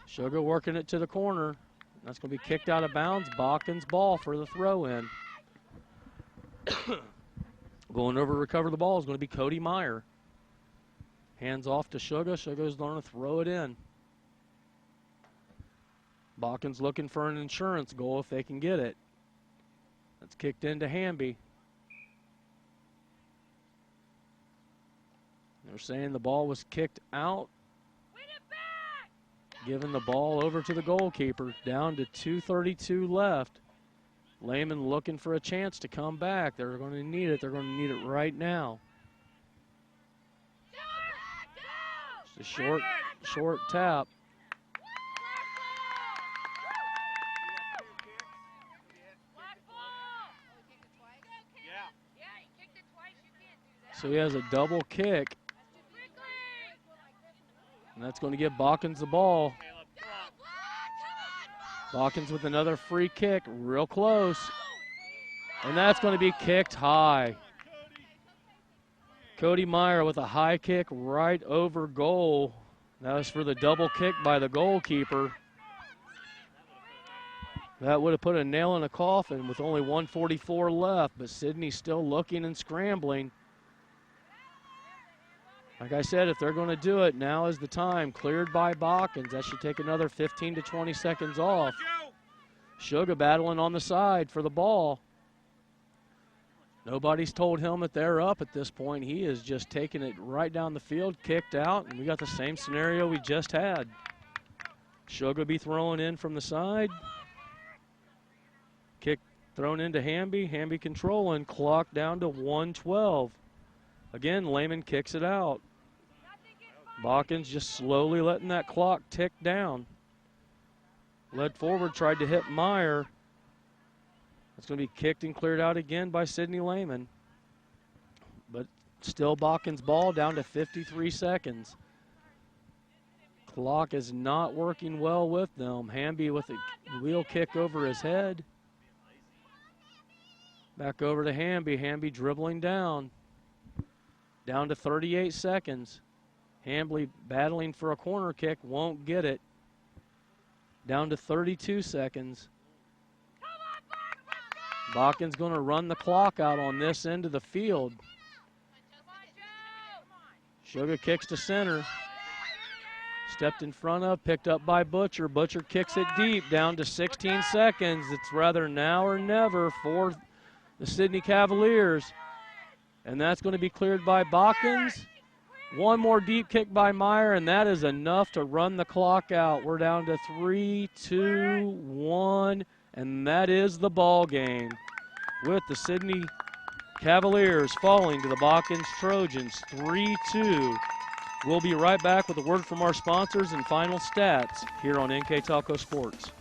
Sugar working it to the corner. That's going to be kicked out of bounds. Botkins' ball for the throw-in. Going over to recover the ball is going to be Cody Meyer. Hands off to Sugar. Sugar's going to throw it in. Botkins looking for an insurance goal if they can get it. That's kicked into Hamby. They're saying the ball was kicked out. Giving the ball over to the goalkeeper. Down to 2:32 left. Lehman looking for a chance to come back. They're going to need it. They're going to need it right now. Just a short tap. So he has a double kick. And that's going to give Botkins the ball. Botkins with another free kick, real close. And that's going to be kicked high. Cody Meyer with a high kick right over goal. That was for the double kick by the goalkeeper. That would have put a nail in a coffin with only 1:44 left, but Sydney's still looking and scrambling. Like I said, if they're going to do it, now is the time. Cleared by Botkins. That should take another 15 to 20 seconds off. Sugar battling on the side for the ball. Nobody's told him that they're up at this point. He is just taking it right down the field, kicked out, and we got the same scenario we just had. Sugar be throwing in from the side. Kick thrown into Hamby. Hamby controlling. Clock down to 1:12. Again, Lehman kicks it out. Botkins just slowly letting that clock tick down. Led forward, tried to hit Meyer. It's going to be kicked and cleared out again by Sidney Lehman. But still Botkins' ball down to 53 seconds. Clock is not working well with them. Hamby with a wheel kick over his head. Back over to Hamby. Hamby dribbling down. Down to 38 seconds. Hamby battling for a corner kick, won't get it. Down to 32 seconds. Botkins going to run the clock out on this end of the field. Sugar kicks to center. Stepped in front of, picked up by Butcher. Butcher kicks it deep, down to 16 seconds. It's rather now or never for the Sydney Cavaliers. And that's going to be cleared by Botkins. One more deep kick by Meyer, and that is enough to run the clock out. We're down to 3, 2, 1, and that is the ball game, with the Sydney Cavaliers falling to the Botkins Trojans 3-2. We'll be right back with a word from our sponsors and final stats here on NK Telco Sports.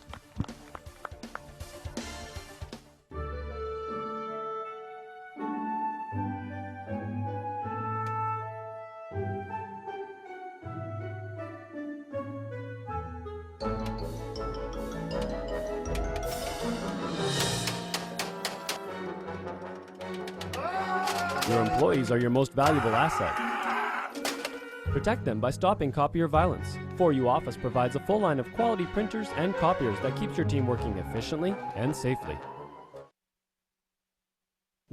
Your employees are your most valuable asset. Protect them by stopping copier violence. 4U Office provides a full line of quality printers and copiers that keeps your team working efficiently and safely.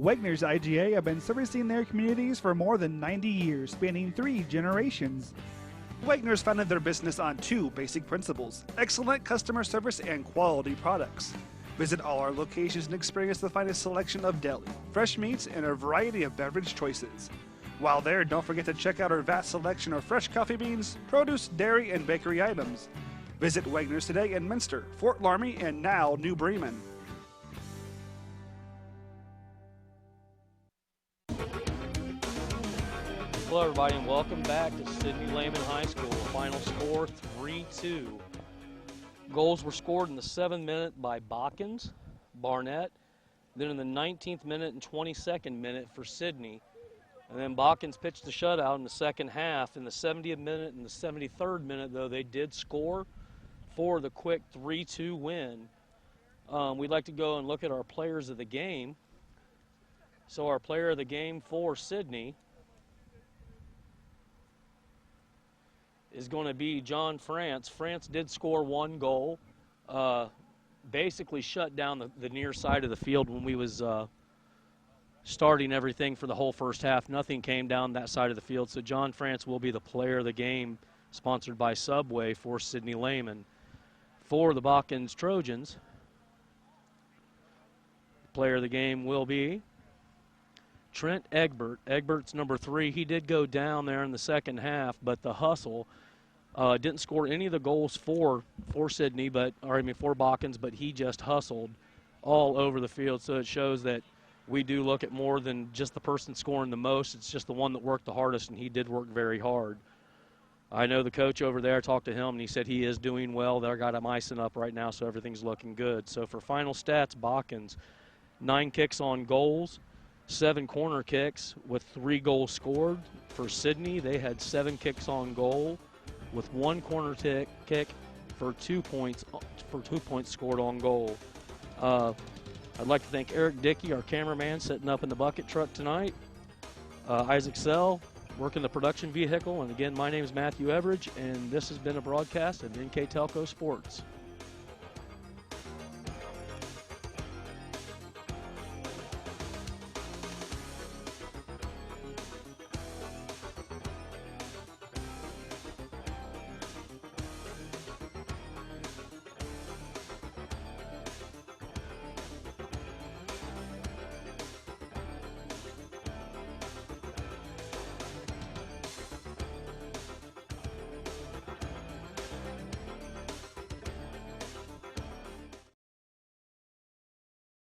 Wegner's IGA have been servicing their communities for more than 90 years, spanning 3 generations. Wegner's founded their business on 2 basic principles: excellent customer service and quality products. Visit all our locations and experience the finest selection of deli, fresh meats, and a variety of beverage choices. While there, don't forget to check out our vast selection of fresh coffee beans, produce, dairy, and bakery items. Visit Wegner's today in Minster, Fort Laramie, and now New Bremen. Hello, everybody, and welcome back to Sidney Lehman High School. Final score 3-2. Goals were scored in the 7th minute by Botkins, Barnett, then in the 19th minute and 22nd minute for Sidney. And then Botkins pitched the shutout in the second half. In the 70th minute and the 73rd minute, though, they did score for the quick 3-2 win. We'd like to go and look at our players of the game. So our player of the game for Sidney is going to be John France. France did score 1 goal, basically shut down the near side of the field when we was starting everything for the whole first half. Nothing came down that side of the field, so John France will be the player of the game, sponsored by Subway for Sidney Lehman. For the Botkins Trojans, player of the game will be Trent Egbert. Egbert's number 3. He did go down there in the second half, but the hustle didn't score any of the goals for Sidney, for Botkins, but he just hustled all over the field. So it shows that we do look at more than just the person scoring the most. It's just the one that worked the hardest, and he did work very hard. I know the coach over there, I talked to him, and he said he is doing well. They've got him icing up right now, so everything's looking good. So for final stats, Botkins, 9 kicks on goals, 7 corner kicks with 3 goals scored. For Sidney, they had 7 kicks on goal with 1 corner kick for 2 points scored on goal. I'd like to thank Eric Dickey, our cameraman, sitting up in the bucket truck tonight. Isaac Sell, working the production vehicle. And again, my name is Matthew Everidge, and this has been a broadcast of NK Telco Sports.